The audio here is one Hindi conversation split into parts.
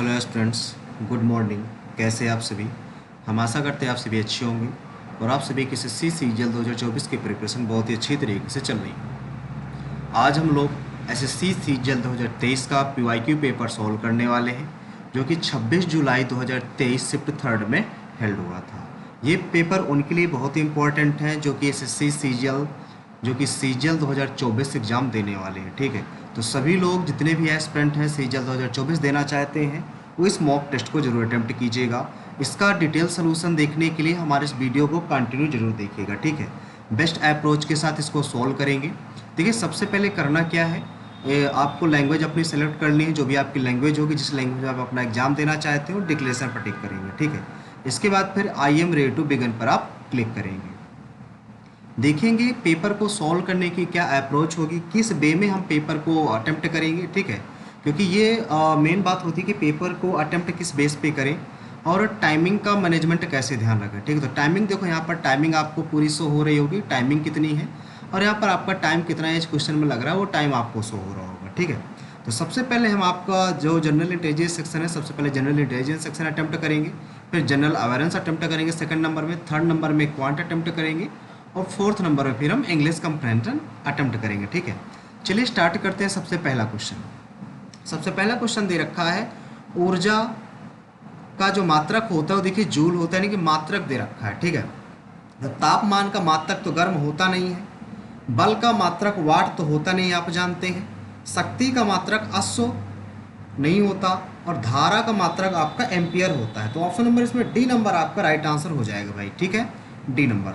Hello students, good morning. कैसे आप सभी? हम आशा करते हैं आप सभी अच्छे होंगे और आप सभी की एसएससी सीजीएल 2024 की प्रिपरेशन बहुत ही अच्छी तरीके से चल रही है। आज हम लोग एसएससी सीजीएल 2023 का पीवाईक्यू पेपर सॉल्व करने वाले हैं, जो कि 26 जुलाई 2023 शिफ्ट थर्ड में हेल्ड हुआ था। ये पेपर उनके लिए बहुत ही इंपॉर्टेंट है जो कि एसएससी सीजीएल 2024 एग्ज़ाम देने वाले हैं। ठीक है, तो सभी लोग जितने भी एस्पिरेंट हैं सीजीएल 2024 देना चाहते हैं वो इस मॉक टेस्ट को जरूर अटेम्प्ट कीजिएगा। इसका डिटेल सोल्यूशन देखने के लिए हमारे इस वीडियो को कंटिन्यू जरूर देखिएगा। ठीक है, बेस्ट अप्रोच के साथ इसको सॉल्व करेंगे। देखिए, सबसे पहले करना क्या है, आपको लैंग्वेज अपनी सेलेक्ट करनी है। जो भी आपकी लैंग्वेज होगी, जिस लैंग्वेज में आप अपना एग्जाम देना चाहते हो, डिक्लेरेशन पर टिक करेंगे। ठीक है, इसके बाद फिर I am ready to begin पर आप क्लिक करेंगे। देखेंगे पेपर को सॉल्व करने की क्या अप्रोच होगी, किस वे में हम पेपर को अटेम्प्ट करेंगे। ठीक है, क्योंकि ये मेन बात होती है कि पेपर को अटेम्प्ट किस बेस पे करें और टाइमिंग का मैनेजमेंट कैसे ध्यान रखें। ठीक है, तो टाइमिंग देखो, यहाँ पर टाइमिंग आपको पूरी शो हो रही होगी, टाइमिंग कितनी है और यहाँ पर आपका टाइम कितना है इस क्वेश्चन में लग रहा है, वो टाइम आपको शो हो रहा होगा। ठीक है, तो सबसे पहले हम आपका जो जनरल इंटेलिजेंस सेक्शन है, सबसे पहले जनरल इंटेलिजेंस सेक्शन अटेम्प्ट करेंगे, फिर जनरल अवेयरनेस अटेम्प्ट करेंगे सेकंड नंबर में, थर्ड नंबर में क्वांट अटेम्प्ट करेंगे और फोर्थ नंबर में फिर हम इंग्लिश कंप्रेहेंशन अटेम्प्ट करेंगे। ठीक है, चलिए स्टार्ट करते हैं। सबसे पहला क्वेश्चन दे रखा है, ऊर्जा का जो मात्रक होता है वो देखिए जूल होता है, यानी कि मात्रक दे रखा है। ठीक है, तो तापमान का मात्रक तो गर्म होता नहीं है, बल का मात्रक वाट तो होता नहीं है, आप जानते हैं, शक्ति का मात्रक अश्व नहीं होता और धारा का मात्रक आपका एम्पियर होता है। तो ऑप्शन नंबर इसमें डी नंबर आपका राइट आंसर हो जाएगा भाई। ठीक है, डी नंबर।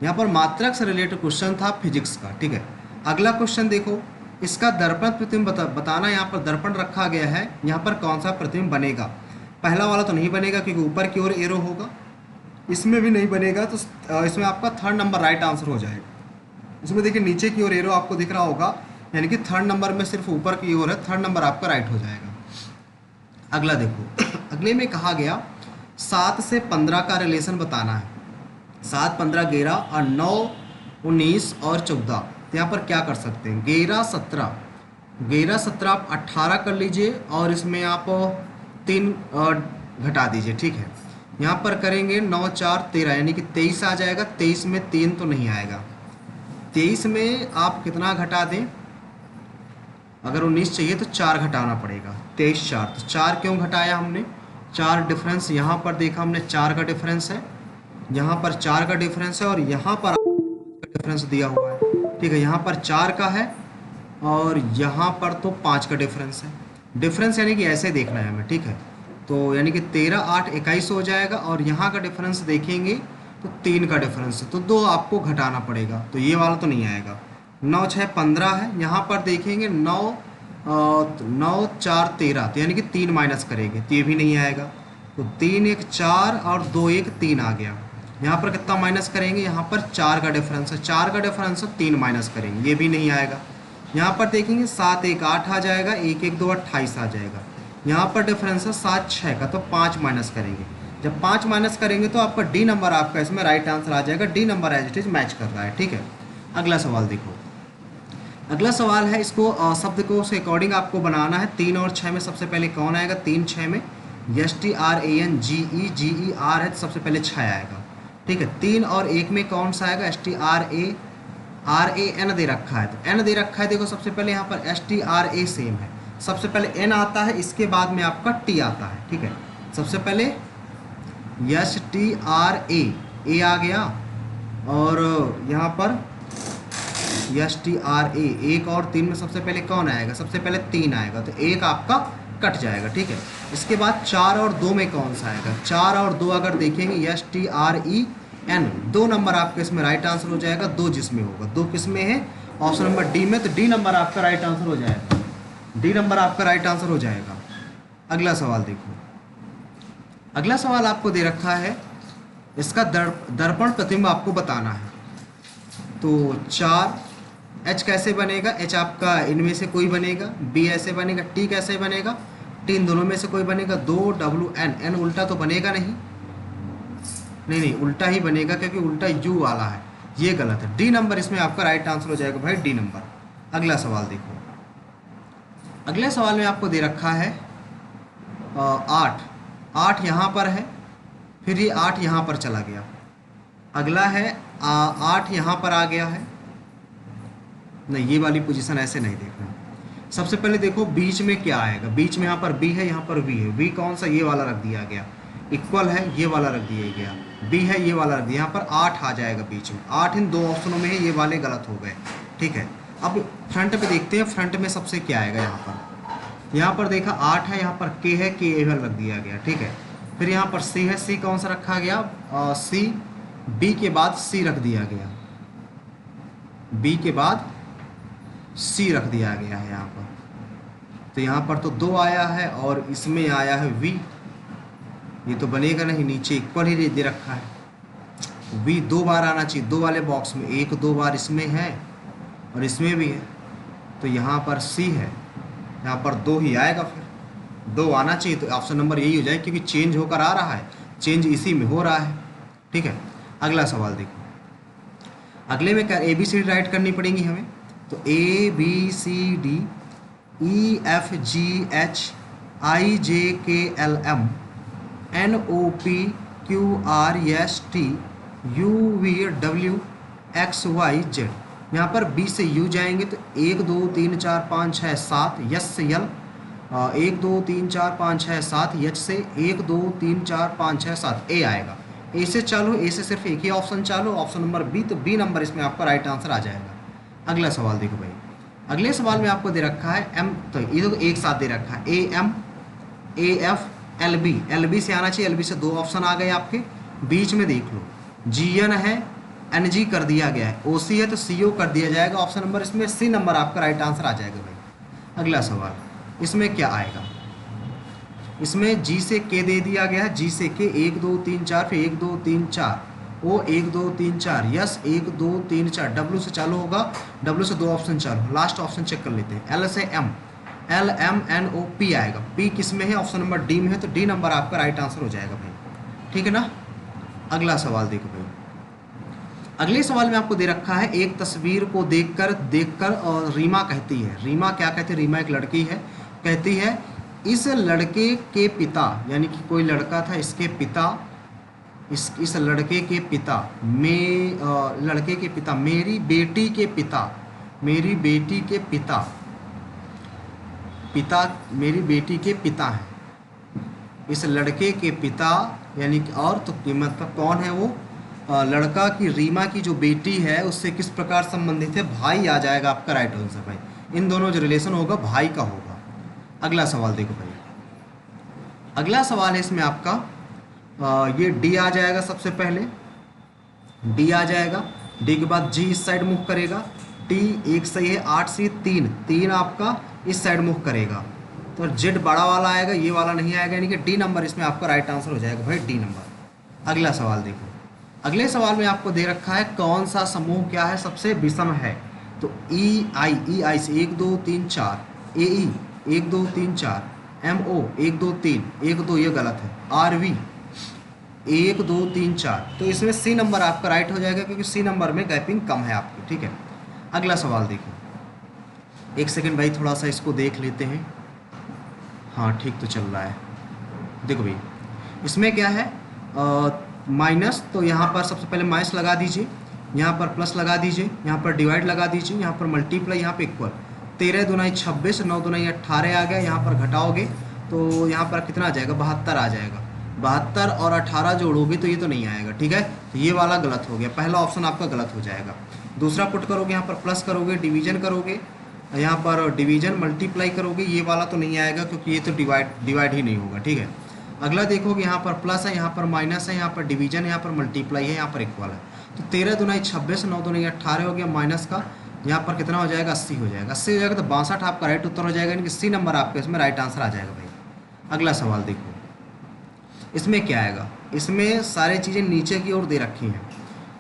यहाँ पर मात्रक से रिलेटेड क्वेश्चन था फिजिक्स का। ठीक है, अगला क्वेश्चन देखो, इसका दर्पण प्रतिबिंब बताना। यहाँ पर दर्पण रखा गया है, यहाँ पर कौन सा प्रतिबिंब बनेगा। पहला वाला तो नहीं बनेगा क्योंकि ऊपर की ओर एरो होगा, इसमें भी नहीं बनेगा, तो इसमें आपका थर्ड नंबर राइट आंसर हो जाएगा। इसमें देखिए नीचे की ओर एरो आपको दिख रहा होगा, यानी कि थर्ड नंबर में सिर्फ ऊपर की ओर है, थर्ड नंबर आपका राइट हो जाएगा। अगला देखो, अगले में कहा गया 7 से 15 का रिलेशन बताना है। 7, 15, 11 और 9, 19 और 14। तो यहाँ पर क्या कर सकते हैं, 11, 17 आप 18 कर लीजिए और इसमें आप 3 घटा दीजिए। ठीक है, यहाँ पर करेंगे 9, 4, 13, यानी कि 23 आ जाएगा। 23 में 3 तो नहीं आएगा, 23 में आप कितना घटा दें, अगर 19 चाहिए तो 4 घटाना पड़ेगा। 23, 4, तो 4 क्यों घटाया हमने, 4 डिफरेंस यहाँ पर देखा हमने, 4 का डिफरेंस है, यहाँ पर 4 का डिफरेंस है और यहाँ पर डिफरेंस दिया हुआ है। ठीक है, यहाँ पर 4 का है और यहाँ पर तो 5 का डिफरेंस है। डिफरेंस यानी कि ऐसे देखना है हमें। ठीक है, तो यानी कि 13, 8, 21 हो जाएगा और यहाँ का डिफरेंस देखेंगे तो 3 का डिफरेंस है, तो 2 आपको घटाना पड़ेगा, तो ये वाला तो नहीं आएगा। 9, 6, 15 है, यहाँ पर देखेंगे 9, 4, 13, तो यानी कि 3 माइनस करेंगे तो ये भी नहीं आएगा, तो 3, 1, 4 और 2, 1, 3 आ गया। यहाँ पर कितना माइनस करेंगे, यहाँ पर 4 का डिफरेंस है, 4 का डिफरेंस है, 3 माइनस करेंगे, ये भी नहीं आएगा। यहाँ पर देखेंगे 7, 1, 8 आ जाएगा, 1, 1, 2, 28 आ जाएगा। यहाँ पर डिफरेंस है 7, 6 का, तो 5 माइनस करेंगे। जब 5 माइनस करेंगे तो आपका डी नंबर आपका इसमें राइट आंसर आ जाएगा। D number as it is match कर रहा है। ठीक है, अगला सवाल देखो, अगला सवाल है, इसको शब्द को से अकॉर्डिंग आपको बनाना है। 3 और 6 में सबसे पहले कौन आएगा, 3, 6 में STRANGER है, तो सबसे पहले 6 आएगा। ठीक है, 3 और 1 में कौन सा आएगा, STRAN दे रखा है, तो N दे रखा है। देखो सबसे पहले यहाँ पर STRA सेम है, सबसे पहले N आता है, इसके बाद में आपका T आता है। ठीक है, सबसे पहले STRA A आ गया और यहाँ पर STRA 1 और 3 में सबसे पहले कौन आएगा, सबसे पहले 3 आएगा, तो 1 आपका कट जाएगा। ठीक है, इसके बाद 4 और 2 में कौन सा आएगा, 4 और 2 अगर देखेंगे STREN, 2 नंबर आपका इसमें राइट आंसर हो जाएगा। 2 जिसमें होगा, 2 किस में है, ऑप्शन नंबर डी में, तो डी नंबर आपका राइट आंसर हो जाएगा, डी नंबर आपका राइट आंसर हो जाएगा। अगला सवाल देखो, अगला सवाल आपको दे रखा है, इसका दर्पण प्रतिबिंब आपको बताना है। तो 4 H कैसे बनेगा, H आपका इनमें से कोई बनेगा, B ऐसे बनेगा, T कैसे बनेगा, T इन दोनों में से कोई बनेगा, 2 WN, N उल्टा तो बनेगा नहीं, उल्टा ही बनेगा क्योंकि उल्टा U वाला है, ये गलत है। डी नंबर इसमें आपका राइट आंसर हो जाएगा भाई, डी नंबर। अगला सवाल देखो, अगले सवाल में आपको दे रखा है, 8, 8 यहाँ पर है, फिर ये 8 यहाँ पर चला गया। अगला है 8 यहाँ पर आ गया है। नहीं, ये वाली पोजीशन ऐसे नहीं देखना। सबसे पहले देखो बीच में क्या आएगा। बीच में यहाँ पर बी है, यहाँ पर वी है। वी कौन सा, ये वाला रख दिया गया। इक्वल है, ये वाला रख दिया गया। बी है, ये वाला रख दिया। यहाँ पर 8 आ जाएगा बीच में। 8 इन दो ऑप्शनों में है, ये वाले गलत हो गए। ठीक है, अब फ्रंट पे देखते हैं। फ्रंट में सबसे क्या आएगा। यहाँ पर देखा 8 है, यहाँ पर के है, के एवल रख दिया गया। ठीक है, फिर यहाँ पर सी है, सी कौन सा रखा गया, सी। बी के बाद सी रख दिया गया, बी के बाद सी रख दिया गया है यहाँ पर। तो यहाँ पर तो 2 आया है और इसमें आया है वी। ये तो बनेगा नहीं, नीचे इक्वल ही दे रखा है। वी 2 बार आना चाहिए, 2 वाले बॉक्स में। 1-2 बार इसमें है और इसमें भी है। तो यहाँ पर सी है, यहाँ पर 2 ही आएगा। फिर 2 आना चाहिए, तो ऑप्शन नंबर यही हो जाए, क्योंकि चेंज होकर आ रहा है, चेंज इसी में हो रहा है। ठीक है, अगला सवाल देखो। अगले में क्या, ABCD राइट करनी पड़ेगी हमें। तो ABCD EFGH IJKLM NOPQRST UVWXYZ। यहाँ पर B से U जाएंगे तो 1 2 3 4 5 6 7, यस से यल 1 2 3 4 5 6 7, यच से 1 2 3 4 5 6 7, ए आएगा। ए से चालू, ए से सिर्फ एक ही ऑप्शन चालू, ऑप्शन नंबर बी। तो बी नंबर इसमें आपका राइट आंसर आ जाएगा। अगला सवाल देखो भाई। अगले सवाल में आपको दे रखा है एम, तो ये तो एक साथ दे रखा है AM AF LB। LB से आना चाहिए, LB से 2 ऑप्शन आ गए आपके। बीच में देख लो, GN है, NG कर दिया गया है, OC है तो CO कर दिया जाएगा। ऑप्शन नंबर इसमें सी नंबर आपका राइट आंसर आ जाएगा भाई। अगला सवाल, इसमें क्या आएगा। इसमें G से K दे दिया गया है, G से K 1 2 3 4, फिर 1 2 3 4, O 1 2 3 4, यस 1 2 3 4। W से चालू होगा, W से 2 ऑप्शन चालू। लास्ट ऑप्शन चेक कर लेते हैं। L से M, LMNOP आएगा। P किस में है, ऑप्शन नंबर डी में है, तो डी नंबर आपका राइट आंसर हो जाएगा भाई। ठीक है ना। अगला सवाल देखो भाई। अगले सवाल में आपको दे रखा है, एक तस्वीर को देखकर और रीमा कहती है। रीमा क्या कहती है, रीमा एक लड़की है, कहती है इस लड़के के पिता, यानी कि कोई लड़का था, इसके पिता, इस लड़के के पिता लड़के के पिता मेरी बेटी के पिता, मेरी बेटी के पिता मेरी बेटी के पिता हैं। इस लड़के के पिता यानी कि, और तो मतलब कौन है वो, लड़का की रीमा की जो बेटी है उससे किस प्रकार संबंधित है। भाई आ जाएगा आपका राइट आंसर भाई। इन दोनों जो रिलेशन होगा भाई का होगा। अगला सवाल देखो भाई। अगला सवाल है इसमें आपका ये डी आ जाएगा। सबसे पहले डी आ जाएगा, डी के बाद जी इस साइड मूव करेगा, टी एक सही है, 8 से 3 आपका इस साइड मूव करेगा, तो जेड बड़ा वाला आएगा, ये वाला नहीं आएगा, यानी कि डी नंबर इसमें आपका राइट आंसर हो जाएगा भाई, डी नंबर। अगला सवाल देखो। अगले सवाल में आपको दे रखा है कौन सा समूह क्या है सबसे विषम है। तो ई आई से 1 2 3 4, AE 1 2 3 4, MO 1 2 3, 1 2 ये गलत है, RV 1 2 3 4, तो इसमें सी नंबर आपका राइट हो जाएगा, क्योंकि सी नंबर में गैपिंग कम है आपकी। ठीक है, अगला सवाल देखो। एक सेकंड भाई, थोड़ा सा इसको देख लेते हैं। हाँ ठीक तो चल रहा है। देखो भाई इसमें क्या है, माइनस, तो यहाँ पर सबसे पहले माइनस लगा दीजिए, यहाँ पर प्लस लगा दीजिए, यहाँ पर डिवाइड लगा दीजिए, यहाँ पर मल्टीप्लाई, यहाँ पे इक्वल। 13 दूनाई 26, 9 दूनाई 18 आ गया। यहाँ पर घटाओगे तो यहाँ पर कितना आ जाएगा, 72 आ जाएगा। 72 और 18 जोड़ोगे तो ये तो नहीं आएगा। ठीक है, तो ये वाला गलत हो गया, पहला ऑप्शन आपका गलत हो जाएगा। दूसरा पुट करोगे, यहाँ पर प्लस करोगे, डिवीजन करोगे, यहाँ पर डिवीजन मल्टीप्लाई करोगे, ये वाला तो नहीं आएगा क्योंकि ये तो डिवाइड ही नहीं होगा। ठीक है, अगला देखोगे, यहाँ पर प्लस है, यहाँ पर माइनस है, यहाँ पर डिवीजन है, यहाँ पर मल्टीप्लाई है, यहाँ पर इक्वल है। तो 13 दूनाई 26, 9 दूनाई 18 हो गया, माइनस का यहाँ पर कितना हो जाएगा, 80 हो जाएगा। 80 हो जाएगा तो 62 आपका राइट उत्तर हो जाएगा, यानी कि सी नंबर आपका इसमें राइट आंसर आ जाएगा भाई। अगला सवाल देखो, इसमें क्या आएगा। इसमें सारी चीज़ें नीचे की ओर दे रखी हैं,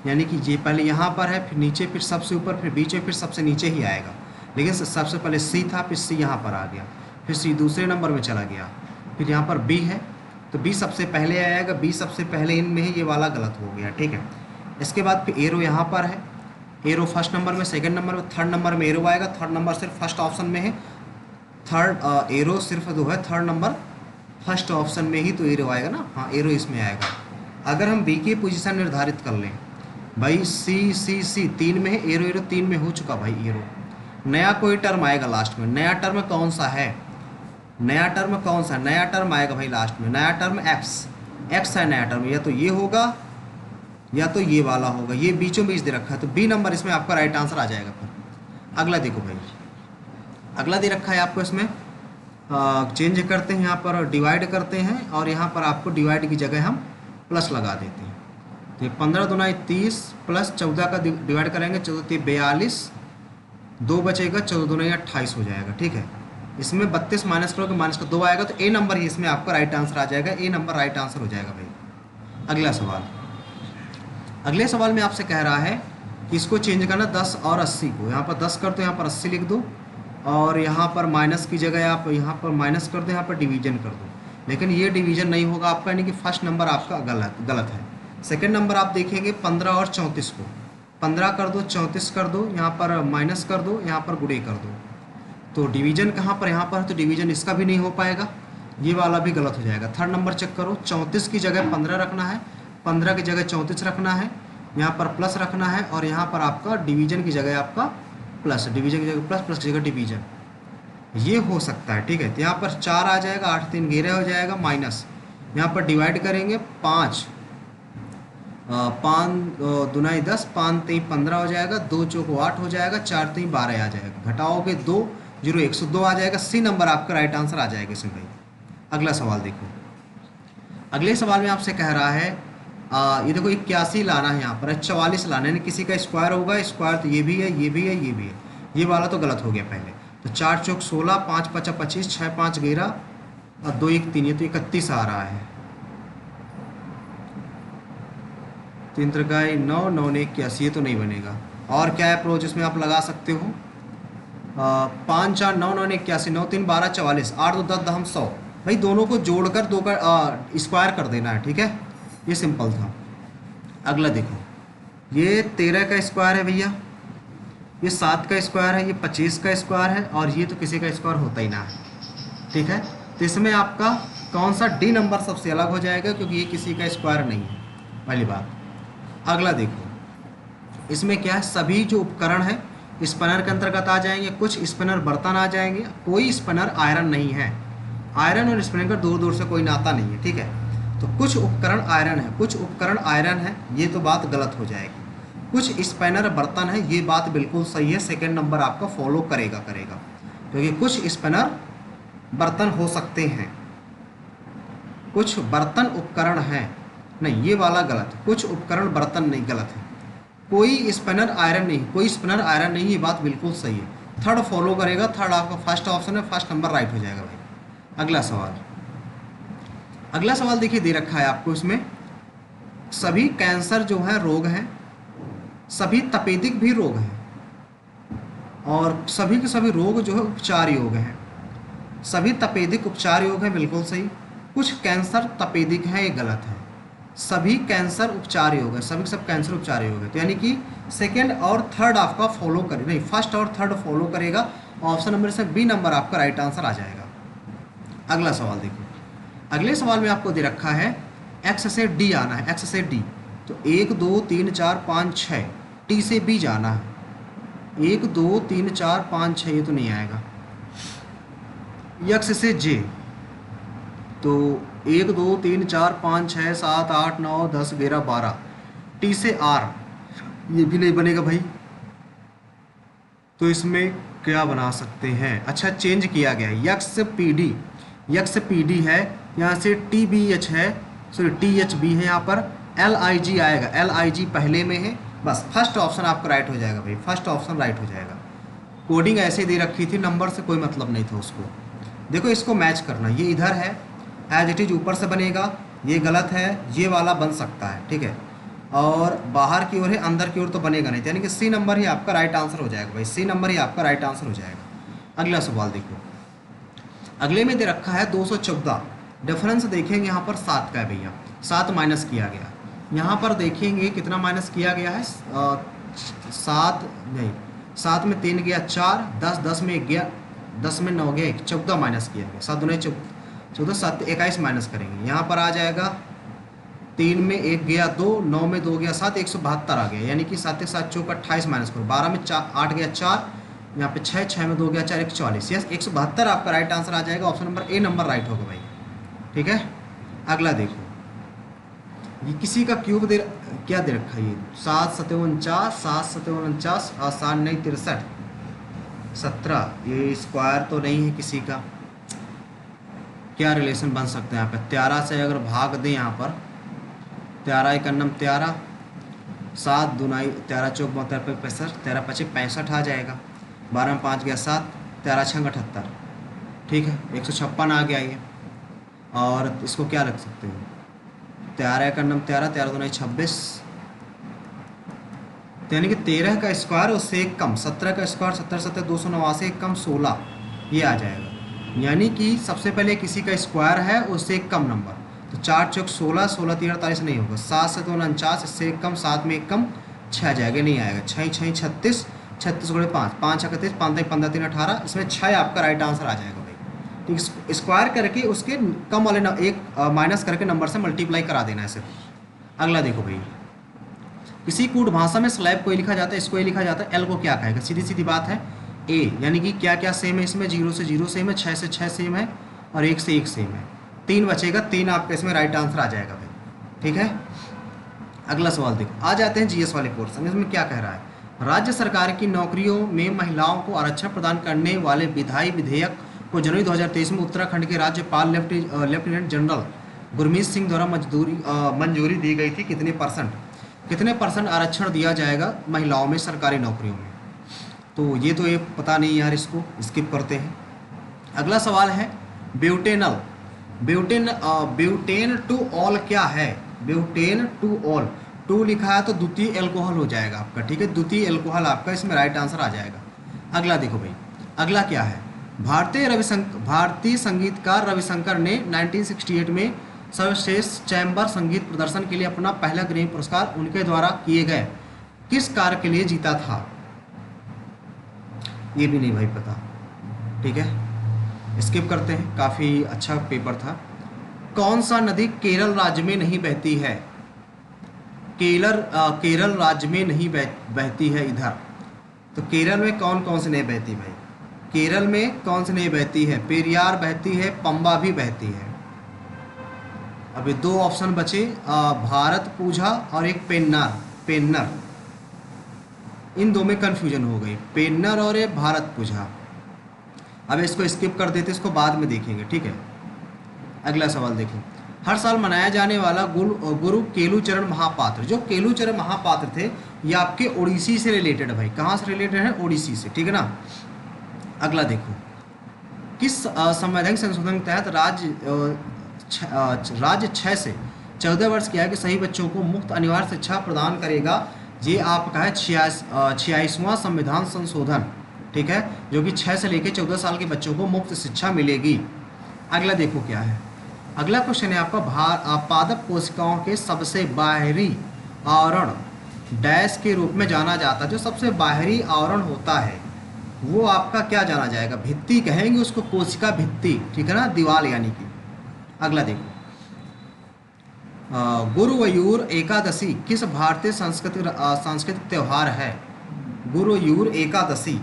यानी कि ये पहले यहाँ पर है, फिर नीचे, फिर सबसे ऊपर, फिर बीच में, फिर सबसे नीचे ही आएगा। लेकिन सबसे पहले सी था, फिर सी यहाँ पर आ गया, फिर सी दूसरे नंबर में चला गया, फिर यहाँ पर बी है तो बी सबसे पहले आएगा, बी सबसे पहले इनमें है, ये वाला गलत हो गया। ठीक है, इसके बाद फिर एरो यहाँ पर है, एरो फर्स्ट नंबर में, सेकंड नंबर में, थर्ड नंबर में एरो आएगा। थर्ड नंबर सिर्फ फर्स्ट ऑप्शन में है, थर्ड एरो सिर्फ जो है थर्ड नंबर फर्स्ट ऑप्शन में ही तो एरो आएगा ना, हाँ एरो इसमें आएगा। अगर हम बी की पोजीशन निर्धारित कर लें, भाई सी सी सी 3 में है, एरो एरो 3 में हो चुका भाई एरो। नया कोई टर्म आएगा लास्ट में, नया टर्म कौन सा है, नया टर्म कौन सा, नया टर्म आएगा भाई लास्ट में, नया टर्म एक्स है नया टर्म, या तो ये होगा या तो ये वाला होगा, ये बीचों बीच दे रखा है, तो बी नंबर इसमें आपका राइट आंसर आ जाएगा। फिर अगला देखो भाई, अगला दे रखा है आपको इसमें, चेंज करते हैं यहाँ पर, डिवाइड करते हैं और यहाँ पर आपको डिवाइड की जगह हम प्लस लगा देते हैं। तो ये 15 दूना 30 प्लस 14 का डिवाइड करेंगे, 14 42, 2 बचेगा, 14 दूना 28 हो जाएगा। ठीक है, इसमें 32 माइनस करोगे, माइनस का 2 आएगा, तो ए नंबर ही इसमें आपका राइट आंसर आ जाएगा, ए नंबर राइट आंसर हो जाएगा भाई। अगला सवाल, अगले सवाल में आपसे कह रहा है कि इसको चेंज करना 10 और 80 को, यहाँ पर 10 कर दो, यहाँ पर 80 लिख दो, और यहाँ पर माइनस की जगह आप यहाँ पर माइनस कर दो, यहाँ पर डिवीजन कर दो। लेकिन ये डिवीजन नहीं होगा आपका, यानी कि फर्स्ट नंबर आपका गलत है। सेकंड नंबर आप देखेंगे 15 और 34 को, 15 कर दो, 34 कर दो, यहाँ पर माइनस कर दो, यहाँ पर गुणे कर दो, तो डिवीजन कहाँ पर, यहाँ पर, तो डिवीजन इसका भी नहीं हो पाएगा, ये वाला भी गलत हो जाएगा। थर्ड नंबर चेक करो, 34 की जगह 15 रखना है, 15 की जगह 34 रखना है, यहाँ पर प्लस रखना है, और यहाँ पर आपका डिवीजन की जगह आपका प्लस, डिवीजन की जगह प्लस, प्लस की जगह डिवीजन, ये हो सकता है। ठीक है, तो यहाँ पर 4 आ जाएगा, 8 3 11 हो जाएगा, माइनस यहाँ पर डिवाइड करेंगे 5 दूनाई 10, 5 3 15 हो जाएगा, 2 चौको 8 हो जाएगा, 4 3 12 आ जाएगा, घटाओगे 2 0 102 आ जाएगा, सी नंबर आपका राइट आंसर आ जाएगा इसमें भाई। अगला सवाल देखो, अगले सवाल में आपसे कह रहा है ये देखो 81 लाना है, यहाँ पर 44 लाना है, यानी किसी का स्क्वायर होगा, स्क्वायर तो ये भी है, ये भी है, ये भी है, ये वाला तो गलत हो गया पहले। तो 4 चौक 16, 5 5 25, 6 5 11 और 2 1 3, ये तो 31 आ रहा है, 3 त्रिकाई 9 9 ने 81, ये तो नहीं बनेगा। और क्या है अप्रोच इसमें आप लगा सकते हो, 5 4 9 9 ने 81, 9 3 12 44, 8 2 10 दहम 100, भाई दोनों को जोड़कर दो का स्क्वायर कर देना है। ठीक है, ये सिंपल था। अगला देखो, ये 13 का स्क्वायर है भैया, ये 7 का स्क्वायर है, ये 25 का स्क्वायर है, और ये तो किसी का स्क्वायर होता ही ना है। ठीक है, तो इसमें आपका कौन सा डी नंबर सबसे अलग हो जाएगा, क्योंकि ये किसी का स्क्वायर नहीं है, पहली बात। अगला देखो, इसमें क्या है, सभी जो उपकरण है स्पिनर के अंतर्गत आ जाएंगे, कुछ स्पिनर बर्तन आ जाएंगे, कोई स्पिनर आयरन नहीं है, आयरन और स्पिनर का दूर दूर से कोई नाता नहीं है। ठीक है, तो कुछ उपकरण आयरन है, कुछ उपकरण आयरन है, ये तो बात गलत हो जाएगी। कुछ स्पिनर बर्तन है, ये बात बिल्कुल सही है, सेकंड नंबर आपका फॉलो करेगा, क्योंकि कुछ स्पिनर बर्तन हो सकते हैं, कुछ बर्तन उपकरण हैं, नहीं ये वाला गलत है, कुछ उपकरण बर्तन नहीं, गलत है। कोई स्पिनर आयरन नहीं, कोई स्पिनर आयरन नहीं, ये बात बिल्कुल सही है, थर्ड फॉलो करेगा, थर्ड आपका फर्स्ट ऑप्शन है, फर्स्ट नंबर राइट हो जाएगा भाई। अगला सवाल, अगला सवाल देखिए दे रखा है आपको, इसमें सभी कैंसर जो है रोग हैं, सभी तपेदिक भी रोग हैं, और सभी के सभी रोग जो है उपचार योग हैं, सभी तपेदिक उपचार योग हैं, बिल्कुल सही। कुछ कैंसर तपेदिक है, ये गलत है, सभी कैंसर उपचार योग है, सभी सब कैंसर उपचार योग है, तो यानी कि सेकंड और थर्ड आपका फॉलो करे, नहीं फर्स्ट और थर्ड फॉलो करेगा, ऑप्शन नंबर से बी नंबर आपका राइट आंसर आ जाएगा। अगला सवाल देखो, अगले सवाल में आपको दे रखा है एक्स से डी आना है, एक्स से डी, तो 1 2 3 4 5 6, टी से बी जाना है, 1 2 3 4 5 6, ये तो नहीं आएगा। एक्स से जे, तो 1 2 3 4 5 6 7 8 9 10 11 12, टी से आर, ये भी नहीं बनेगा भाई, तो इसमें क्या बना सकते हैं, अच्छा चेंज किया गया है, x P D, x P D है, यहाँ से टी बी एच है, सॉरी टी एच बी है, यहाँ पर एल आई जी आएगा, एल आई जी पहले में है, बस फर्स्ट ऑप्शन आपका राइट हो जाएगा भाई, फर्स्ट ऑप्शन राइट हो जाएगा। कोडिंग ऐसे दे रखी थी, नंबर से कोई मतलब नहीं था उसको। देखो इसको मैच करना, ये इधर है, एज इट इज ऊपर से बनेगा, ये गलत है, ये वाला बन सकता है, ठीक है, और बाहर की ओर है, अंदर की ओर तो बनेगा नहीं, यानी कि सी नंबर ही आपका राइट आंसर हो जाएगा भाई, सी नंबर ही आपका राइट आंसर हो जाएगा। अगला सवाल देखो, अगले में दे रखा है 214, डिफरेंस देखेंगे यहाँ पर 7 का है भैया, 7 माइनस किया गया, यहाँ पर देखेंगे कितना माइनस किया गया है, 7 नहीं, 7 में 3 गया 4, 10 10 में 1 गया, 10 में 9 गया 1, 14 माइनस किया गया, 7 दूनी 14, 14 7 21 माइनस करेंगे, यहाँ पर आ जाएगा 3 में 1 गया 2, 9 में 2 गया 7, 172 आ गया, यानी कि 7 एक 7 चौक 28 माइनस करो, 12 में 8 गया 4, यहाँ पे 6, 6 में 2 गया 4, 144, यस 172 आपका राइट आंसर आ जाएगा। Option number A number right होगा भाई। ठीक है, अगला देखो, ये किसी का क्यूब क्या दे रखा है, ये 7 7 49, 7 7 49 और 7 नहीं 63 17, ये स्क्वायर तो नहीं है किसी का। क्या रिलेशन बन सकते हैं यहाँ पे, 13 से अगर भाग दें यहाँ पर, 13 एक अन्नम 13, 7 दुनाई 13 चौक 72 65, 13 25 65 आ जाएगा, 12 में 5 गया 7, 13 6 78, ठीक है 156 आ गया ये। और इसको क्या रख सकते हैं, 13 एक अन्नम 13, 13 दुनाई 26, तो यानी कि 13 का स्क्वायर उससे एक कम, 17 का स्क्वायर 17 17 289 एक कम 16, ये आ जाएगा। यानी कि सबसे पहले किसी का स्क्वायर है उससे एक कम नंबर, तो 4 चौक 16, 16 3 48 नहीं होगा, 7 से 2 49, इससे एक कम, 7 में एक कम 6 आ जाएगा, नहीं आएगा, 6 6 36, 36 गुणे 5 5 31, 5 15 3 18, इसमें 6 आपका राइट आंसर आ जाएगा भाई। ठीक, स्क्वायर करके उसके कम वाले एक माइनस करके नंबर से मल्टीप्लाई करा देना है सिर्फ। अगला देखो भाई, किसी कूट भाषा में स्लैब को लिखा जाता है, इसको लिखा जाता है, एल को क्या कहेगा, सीधी सीधी बात है ए, यानी कि क्या क्या सेम है इसमें, 0 से 0 सेम है, 6 से 6 सेम है और 1 से 1 सेम है, 3 बचेगा, 3 आपका इसमें राइट आंसर आ जाएगा भाई। ठीक है, अगला सवाल देखो, आ जाते हैं जीएस वाले पोर्शन। इसमें क्या कह रहा है, राज्य सरकार की नौकरियों में महिलाओं को आरक्षण प्रदान करने वाले विधायी विधेयक को जनवरी 2023 में उत्तराखंड के राज्यपाल लेफ्टिनेंट जनरल गुरमीत सिंह द्वारा मंजूरी दी गई थी। कितने परसेंट आरक्षण दिया जाएगा महिलाओं में सरकारी नौकरियों में, तो ये पता नहीं यार, इसको स्किप करते हैं। अगला सवाल है ब्यूटेन टू ऑल क्या है, ब्यूटेन टू ऑल, टू लिखा है तो द्वितीय एल्कोहल हो जाएगा आपका। ठीक है, द्वितीय एल्कोहल आपका इसमें राइट आंसर आ जाएगा। अगला देखो भाई, अगला क्या है, भारतीय संगीतकार रविशंकर ने 1968 में सर्वश्रेष्ठ चैम्बर संगीत प्रदर्शन के लिए अपना पहला ग्रैमी पुरस्कार उनके द्वारा किए गए किस कार्य के लिए जीता था, ये भी नहीं भाई पता। ठीक है, स्किप करते हैं, काफ़ी अच्छा पेपर था। कौन सा नदी केरल राज्य में नहीं बहती है, केरल राज्य में नहीं बहती है इधर, तो केरल में कौन कौन से नहीं बहती भाई, केरल में कौन से नहीं बहती है, पेरियार बहती है, पंबा भी बहती है। अभी 2 ऑप्शन बचे, भारत पूजा और एक पेन्नर, इन दो में कन्फ्यूजन हो गई, पेन्नर और ये भारत पूजा। अब इसको स्किप कर देते, इसको बाद में देखेंगे। ठीक है, अगला सवाल देखो, हर साल मनाया जाने वाला गुरु केलुचरण महापात्र, जो केलुचरण महापात्र थे ये आपके ओडिसी से रिलेटेड है भाई, कहाँ से रिलेटेड है, ओडिसी से। ठीक है ना, अगला देखो, किस संवैधानिक संशोधन के तहत राज्य 6 से 14 वर्ष की आयु के सभी बच्चों को मुफ्त अनिवार्य शिक्षा प्रदान करेगा, ये आपका है 86वां संविधान संशोधन। ठीक है, जो कि 6 से लेकर 14 साल के बच्चों को मुफ्त शिक्षा मिलेगी। अगला देखो क्या है, अगला क्वेश्चन है आपका, पादप कोशिकाओं के सबसे बाहरी आवरण डैश के रूप में जाना जाता है, जो सबसे बाहरी आवरण होता है वो आपका क्या जाना जाएगा, भित्ति कहेंगे उसको, कोशिका भित्ति। ठीक है ना, दीवाल यानी कि। अगला देखो, गुरुवायूर एकादशी किस भारतीय सांस्कृतिक त्यौहार है, गुरुवायूर एकादशी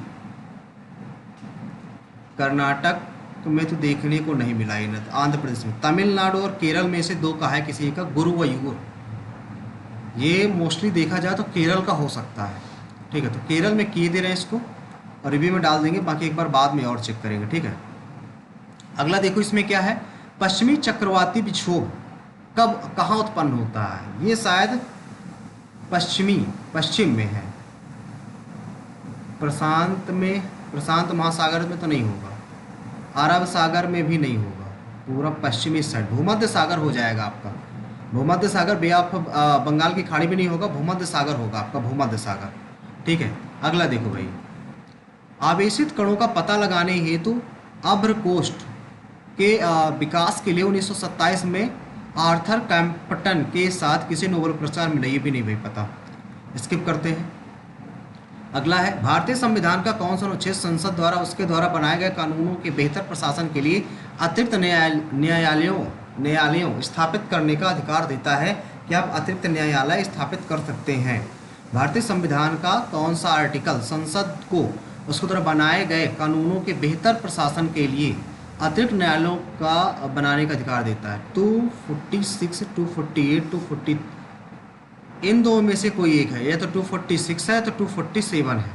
कर्नाटक में तो देखने को नहीं मिला, आंध्र प्रदेश में, तमिलनाडु और केरल में से 2 का है किसी का गुरुवायूर, ये मोस्टली देखा जाए तो केरल का हो सकता है। ठीक है, तो केरल में किए दे रहे हैं इसको और रिव्यू में डाल देंगे, बाकी एक बार बाद में और चेक करेंगे। ठीक है, अगला देखो, इसमें क्या है, पश्चिमी चक्रवाती विक्षोभ कहाँ उत्पन्न होता है, ये शायद पश्चिम में है, प्रशांत महासागर में तो नहीं होगा, अरब सागर में भी नहीं होगा, पूरा पश्चिमी साइड भूमध्य सागर हो जाएगा आपका, भूमध्य सागर, बे ऑफ बंगाल की खाड़ी भी नहीं होगा, भूमध्य सागर होगा आपका, भूमध्य सागर। ठीक है, अगला देखो भाई, आवेशित कणों का पता लगाने हेतु अभ्रकोष्ठ के विकास के लिए 1927 में आर्थर कैम्पटन के साथ किसी नोबेल पुरस्कार मिला, ये भी नहीं भाई पता, स्किप करते हैं। अगला है, भारतीय संविधान का कौन सा अनुच्छेद संसद द्वारा उसके द्वारा बनाए गए कानूनों के बेहतर प्रशासन के लिए अतिरिक्त न्यायालयों स्थापित करने का अधिकार देता है कि आप अतिरिक्त न्यायालय स्थापित कर सकते हैं। भारतीय संविधान का कौन सा आर्टिकल संसद को उसके द्वारा बनाए गए कानूनों के बेहतर प्रशासन के लिए अतिरिक्त न्यायालयों का बनाने का अधिकार देता है? 246, 248, 240, इन दो में से कोई एक है, या तो 246 है तो 247 है,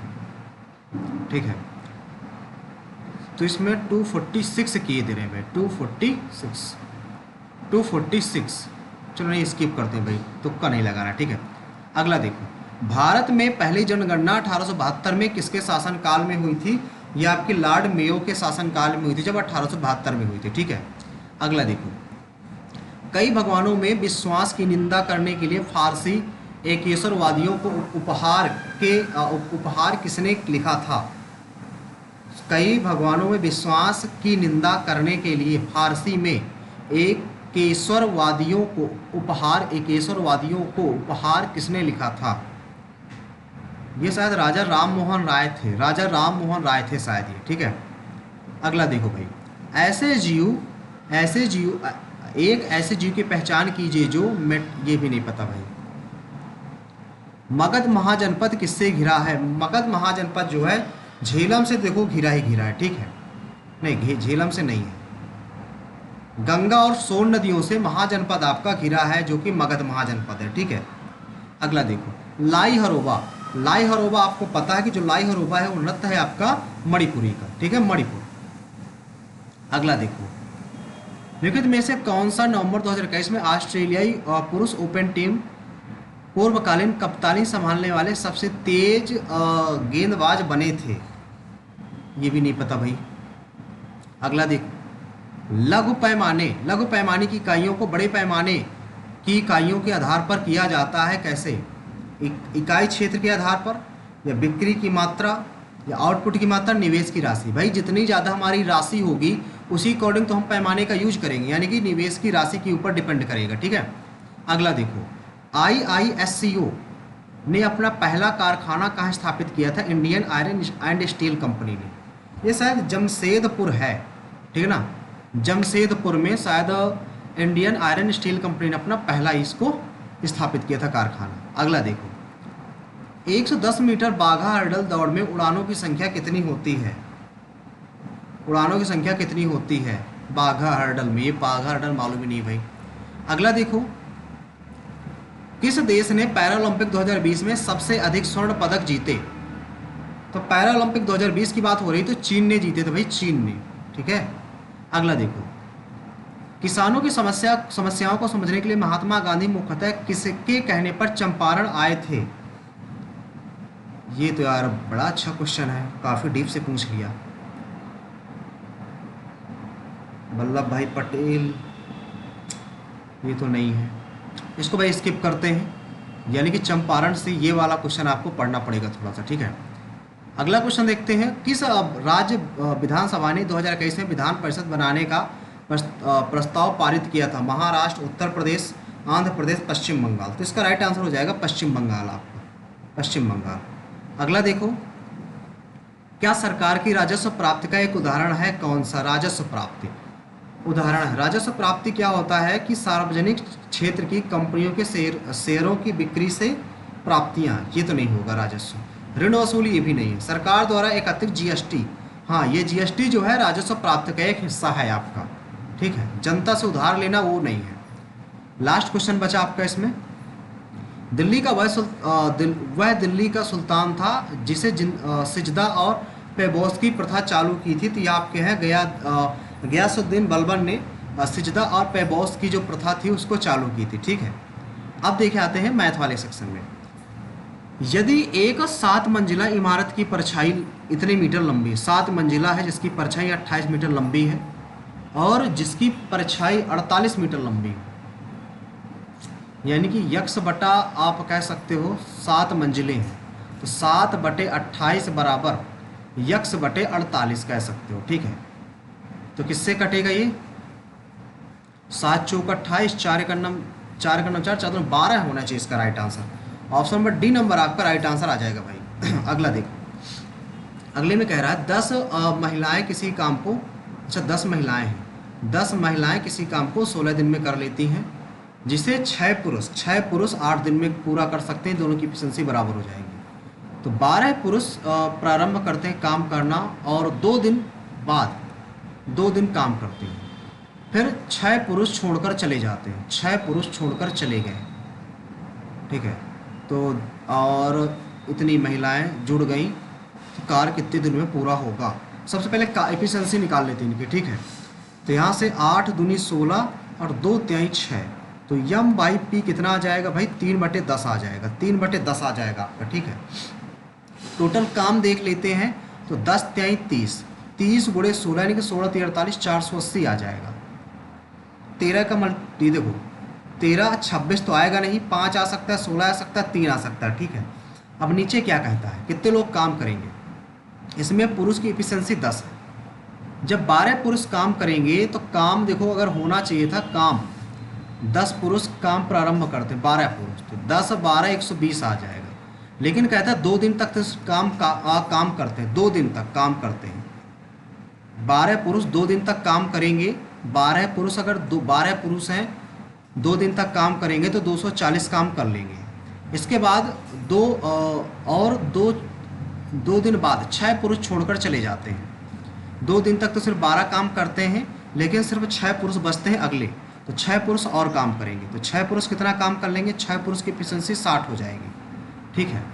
ठीक है। तो इसमें 246 किए दे रहे हैं भाई, 246, चलो नहीं स्किप करते हैं भाई, तुक्का नहीं लगाना, ठीक है। अगला देखो, भारत में पहली जनगणना 1872 में किसके शासनकाल में हुई थी? ये आपके लॉर्ड मेयो के शासनकाल में हुई थी, जब 1872 में हुई थी, ठीक है। अगला देखो, कई भगवानों में विश्वास की निंदा करने के लिए फारसी एकेश्वरवादियों को उपहार किसने लिखा था? कई भगवानों में विश्वास की निंदा करने के लिए फारसी में एकेश्वरवादियों को उपहार किसने लिखा था? ये शायद राजा राम मोहन राय थे शायद ये, ठीक है। अगला देखो भाई, ऐसे जीव की पहचान कीजिए जो ये भी नहीं पता भाई। मगध महाजनपद किससे घिरा है? मगध महाजनपद जो है झेलम से देखो घिरा ही घिरा है, ठीक है। नहीं, झेलम से नहीं है, गंगा और सोन नदियों से महाजनपद आपका घिरा है, जो कि मगध महाजनपद है, ठीक है। अगला देखो, लाई हरोबा आपको पता है कि जो लाई हरोबा है वो नृत्य है आपका मणिपुरी का, ठीक है, मणिपुर। अगला देखो, निम्नलिखित में से कौन सा नवंबर 2021 में ऑस्ट्रेलियाई पुरुष ओपन टीम पूर्वकालीन कप्तानी संभालने वाले सबसे तेज गेंदबाज बने थे? ये भी नहीं पता भाई। अगला देखो, लघु पैमाने की इकाइयों को बड़े पैमाने की इकाइयों के आधार पर किया जाता है, कैसे? इकाई क्षेत्र के आधार पर, या बिक्री की मात्रा, या आउटपुट की मात्रा, निवेश की राशि। भाई जितनी ज़्यादा हमारी राशि होगी उसी अकॉर्डिंग तो हम पैमाने का यूज करेंगे, यानी कि निवेश की राशि के ऊपर डिपेंड करेगा, ठीक है। अगला देखो, IISCO ने अपना पहला कारखाना कहाँ स्थापित किया था? Indian iron and steel company ने। ये शायद जमशेदपुर है, ठीक है ना, जमशेदपुर में शायद इंडियन आयरन स्टील कंपनी ने अपना पहला इसको स्थापित किया था कारखाना। अगला देखो, 110 मीटर बाघा हर्डल दौड़ में उड़ानों की संख्या कितनी होती है? बाघा हर्डल में, ये बाघा हर्डल मालूम ही नहीं भाई। अगला देखो, किस देश ने पैरालंपिक 2020 में सबसे अधिक स्वर्ण पदक जीते? तो पैरालंपिक 2020 की बात हो रही तो चीन ने जीते थे भाई, चीन ने, ठीक है। अगला देखो, किसानों की समस्याओं को समझने के लिए महात्मा गांधी मुख्यतः किसके कहने पर चंपारण आए थे? ये तो यार बड़ा अच्छा क्वेश्चन है, काफ़ी डीप से पूछ लिया। वल्लभ भाई पटेल, ये तो नहीं है, इसको भाई स्किप करते हैं। यानी कि चंपारण से ये वाला क्वेश्चन आपको पढ़ना पड़ेगा थोड़ा सा, ठीक है। अगला क्वेश्चन देखते हैं, किस राज्य विधानसभा ने 2021 में विधान परिषद बनाने का प्रस्ताव पारित किया था? महाराष्ट्र, उत्तर प्रदेश, आंध्र प्रदेश, पश्चिम बंगाल। तो इसका राइट आंसर हो जाएगा पश्चिम बंगाल आपका, पश्चिम बंगाल। अगला देखो, क्या सरकार की राजस्व प्राप्ति का एक उदाहरण है? कौन सा? राजस्व प्राप्ति उदाहरण है। राजस्व प्राप्ति क्या होता है कि सार्वजनिक क्षेत्र की कंपनियों के शेयरों की बिक्री से प्राप्तियां, ये तो नहीं होगा राजस्व। ऋण वसूली, ये भी नहीं है। सरकार द्वारा एक अतिरिक्त GST, हाँ ये GST जो है राजस्व प्राप्ति का एक हिस्सा है आपका, ठीक है। जनता से उधार लेना वो नहीं है। लास्ट क्वेश्चन बचा आपका इसमें, दिल्ली का वह दिल्ली का सुल्तान था जिसे सिजदा और पेबोस की प्रथा चालू की थी। तो ये आपके हैं गयासुद्दीन बलबन ने सिजदा और पेबोस की जो प्रथा थी उसको चालू की थी, ठीक है। अब देखे आते हैं मैथ वाले सेक्शन में। यदि एक 7 मंजिला इमारत की परछाई इतने मीटर लंबी, 7 मंजिला है जिसकी परछाई 28 मीटर लंबी है और जिसकी परछाई 48 मीटर लंबी है, यानी कि यक्स बटा आप कह सकते हो 7 मंजिलें हैं, तो 7/28 बराबर यक्स बटे 48 कह सकते हो, ठीक है। तो किससे कटेगा ये? 7 चौक 28, 4 का नम 4 4 4 12 होना चाहिए इसका right answer. Option number D number आपका राइट आंसर आ जाएगा भाई। अगला देखो, अगले में कह रहा है 10 महिलाएं किसी काम को, अच्छा 10 महिलाएं हैं, 10 महिलाएं किसी काम को 16 दिन में कर लेती हैं, जिसे 6 पुरुष 8 दिन में पूरा कर सकते हैं, दोनों की एफिशिएंसी बराबर हो जाएगी। तो 12 पुरुष प्रारंभ करते हैं काम करना और 2 दिन बाद 2 दिन काम करते हैं, फिर 6 पुरुष छोड़कर चले जाते हैं, 6 पुरुष छोड़कर चले गए, ठीक है। तो और इतनी महिलाएं जुड़ गई, तो कार्य कितने दिन में पूरा होगा। सबसे पहले एफिशिएंसी निकाल लेते हैं इनकी, ठीक है। तो यहाँ से 8 दूनी 16 और 2 तिहाई 6, तो यम बाई पी कितना आ जाएगा भाई, 3/10 आ जाएगा, 3/10 आ जाएगा आपका, ठीक है। टोटल काम देख लेते हैं, तो 10 तिहाई 30, 30 गुणे 16 यानी कि 16 3 48, 480 आ जाएगा। 13 का मल्टी देखो, 13 26 तो आएगा नहीं, 5 आ सकता है, 16 आ सकता है, 3 आ सकता है, ठीक है। अब नीचे क्या कहता है, कितने लोग काम करेंगे। इसमें पुरुष की एफिशिएंसी 10 है। जब 12 पुरुष काम करेंगे तो काम देखो, अगर होना चाहिए था काम 10 पुरुष काम प्रारंभ करते हैं, 12 पुरुष, तो 10 12 120 आ जाएगा। लेकिन कहता है 2 दिन तक तो काम करते हैं, 2 दिन तक काम करते हैं। 12 पुरुष 2 दिन तक काम करेंगे, 12 पुरुष अगर 12 पुरुष हैं 2 दिन तक काम करेंगे तो 240 काम कर लेंगे। इसके बाद दो दिन बाद 6 पुरुष छोड़कर चले जाते हैं। 2 दिन तक तो सिर्फ 12 काम करते हैं, लेकिन सिर्फ 6 पुरुष बचते हैं अगले, तो 6 पुरुष और काम करेंगे। तो 6 पुरुष कितना काम कर लेंगे, 6 पुरुष की एफिशिएंसी 60 हो जाएगी, ठीक है।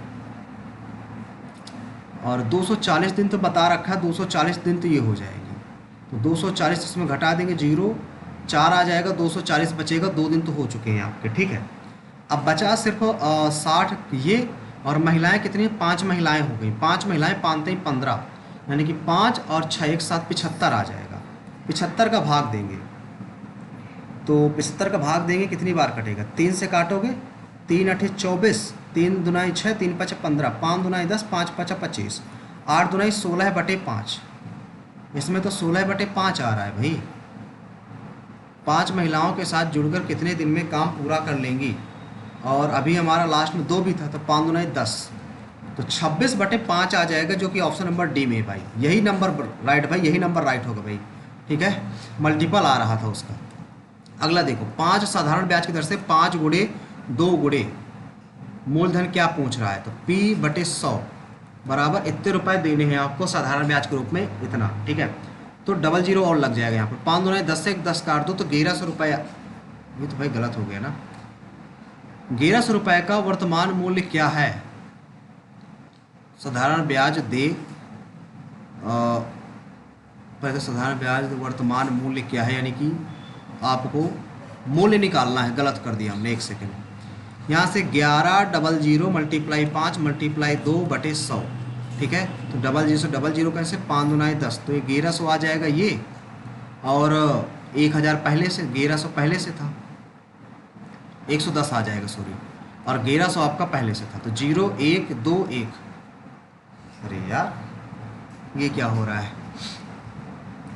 और 240 दिन तो बता रखा है, 240 दिन तो ये हो जाएगी, तो 240 इसमें घटा देंगे, 0 4 आ जाएगा, 240 बचेगा, 2 दिन तो हो चुके हैं आपके, ठीक है। अब बचा सिर्फ 60 ये, और महिलाएं कितनी, 5 महिलाएं हो गई, 5 महिलाएं 5 3 15, यानी कि 5 और 6 एक साथ 75 आ जाएगा। 75 का भाग देंगे, तो 75 का भाग देंगे, कितनी बार कटेगा, 3 से काटोगे, 3 8 24, 3 दुनाई 6, 3 5 15, 5 दुनाई 10, 5 5 25, 8 दुनाई 16/5, इसमें तो 16/5 आ रहा है भाई। 5 महिलाओं के साथ जुड़कर कितने दिन में काम पूरा कर लेंगी, और अभी हमारा लास्ट में 2 भी था, तो 5 दुनाई 10, तो 26/5 आ जाएगा, जो कि ऑप्शन नंबर डी में है भाई। यही नंबर राइट भाई, यही नंबर राइट होगा भाई, ठीक है। मल्टीपल आ रहा था उसका। अगला देखो, 5 साधारण ब्याज की दर से 5 गुणे 2 गुणे मूलधन क्या पूछ रहा है, तो P/100 बराबर इतने रुपए देने हैं आपको साधारण ब्याज के रूप में, इतना, ठीक है। तो 00 और लग जाएगा यहाँ पर, 5 दुनाई 10 से 10 काट दो तो 1100 रुपये, ये तो भाई गलत हो गया ना। 1100 रुपये का वर्तमान मूल्य क्या है, साधारण ब्याज दे पहले साधारण ब्याज वर्तमान मूल्य क्या है, यानी कि आपको मूल्य निकालना है, गलत कर दिया हमने, 1 सेकेंड। यहाँ से 1100 मल्टीप्लाई 5 मल्टीप्लाई 2/100, ठीक है। तो 00 कैसे, 5 दुनाई 10, तो ये 1100 आ जाएगा ये, और 1000 पहले से, 1100 पहले से था, 110 आ जाएगा सॉरी, और 1100 आपका पहले से था, तो 0 1 2 1। अरे यार ये क्या हो रहा है,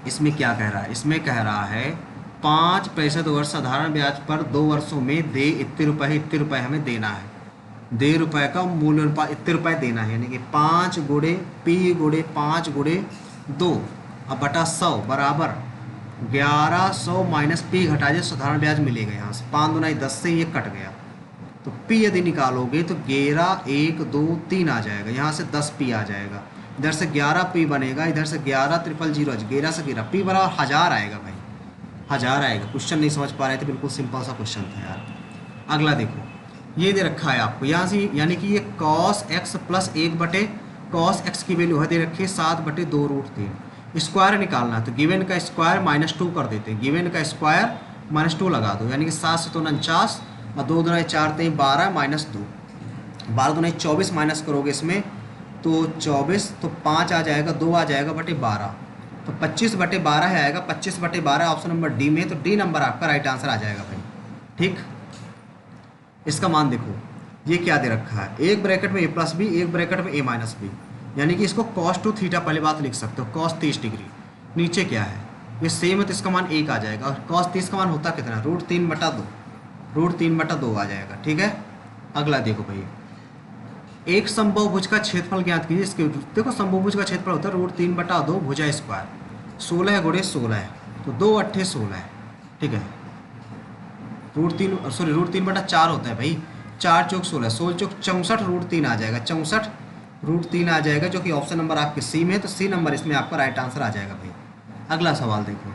इसमें क्या कह रहा है, इसमें कह रहा है 5% वर्ष साधारण ब्याज पर 2 वर्षों में दे इतने रुपए हमें देना है, दे रुपए का मूल्य इतने रुपए देना है, यानी कि 5 गुणे P गुणे 5 गुणे 2 अब बटा 100 बराबर 1100 माइनस P घटा दिया, साधारण ब्याज मिलेगा यहाँ से, 5 दुनाई 10 से ये कट गया, तो P यदि निकालोगे तो 11 1 2 3 आ जाएगा, यहाँ से 10P आ जाएगा, इधर से 11P बनेगा, इधर से 11 000 11 से 11 P बराबर 1000 आएगा भाई, 1000 आएगा। क्वेश्चन नहीं समझ पा रहे थे, बिल्कुल सिंपल सा क्वेश्चन था यार। अगला देखो, ये दे रखा है आपको यहाँ से, यानी कि ये cos x plus 1/cos x की वैल्यू है दे रखी है 7/2√3, स्क्वायर निकालना है, तो गिवन का स्क्वायर -2 कर देते हैं, गिवन का स्क्वायर -2 लगा दो, यानी कि 7 से तो 49 और 2 दुनाई 4 3 12 -2, 12 दुनाई 24 माइनस करोगे इसमें तो 24, तो 5 आ जाएगा, 2 आ जाएगा बटे 12, तो 25/12 है आएगा, 25/12 ऑप्शन नंबर डी में, तो डी नंबर आपका राइट आंसर आ जाएगा भाई, ठीक। इसका मान देखो, ये क्या दे रखा है, एक ब्रैकेट में a प्लस बी, एक ब्रैकेट में a माइनस बी, यानी कि इसको cos 2 थीटा पहले बात लिख सकते हो, cos 30 डिग्री, नीचे क्या है ये सेम है, तो इसका मान 1 आ जाएगा, और cos 30 का मान होता कितना, √3/2 आ जाएगा, ठीक है। अगला देखो भाई, एक समबाहुभुज का क्षेत्रफल ज्ञात कीजिए। इसके देखो समबाहुभुज का क्षेत्रफल होता है √3/2 भुजा स्क्वायर, 16 गुणे 16 है तो 2 अट्ठे 16 है, ठीक है। √3 होता है भाई, 4 चौक 16, 16 चौक 64 √3 आ जाएगा, 64 √3 आ जाएगा, जो कि ऑप्शन नंबर आपके सी में है, तो सी नंबर इसमें आपका राइट आंसर आ जाएगा भाई। अगला सवाल देखो,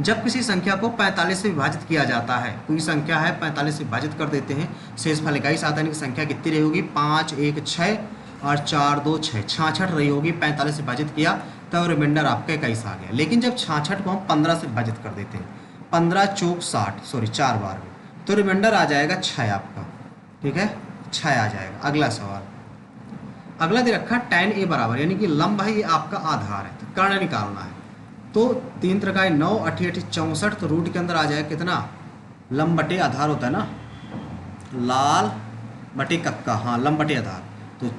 जब किसी संख्या को 45 से विभाजित किया जाता है, कोई संख्या है 45 से विभाजित कर देते हैं, शेषफल इकाई साधन की संख्या कितनी रही होगी? 5 1 6 और 4 2 6, 66 रही होगी। 45 से विभाजित किया तब रिमाइंडर आपका 21 आ गया। लेकिन जब 66 को हम 15 से विभाजित कर देते हैं, 15 चौक 60, सॉरी 4 बार में, तो रिमाइंडर आ जाएगा 6 आपका, ठीक है, 6 आ जाएगा। अगला सवाल, अगला दे रखा tan a बराबर, यानी कि लंब है, ये आपका आधार है, तो कर्ण निकालना है। तो 3 त्रिकाई 9 8 8 64, तो रूट के अंदर आ जाएगा कितना? लंब बटे आधार होता है ना, लाल बटे कक्का, हाँ लंब बटे आधार, तो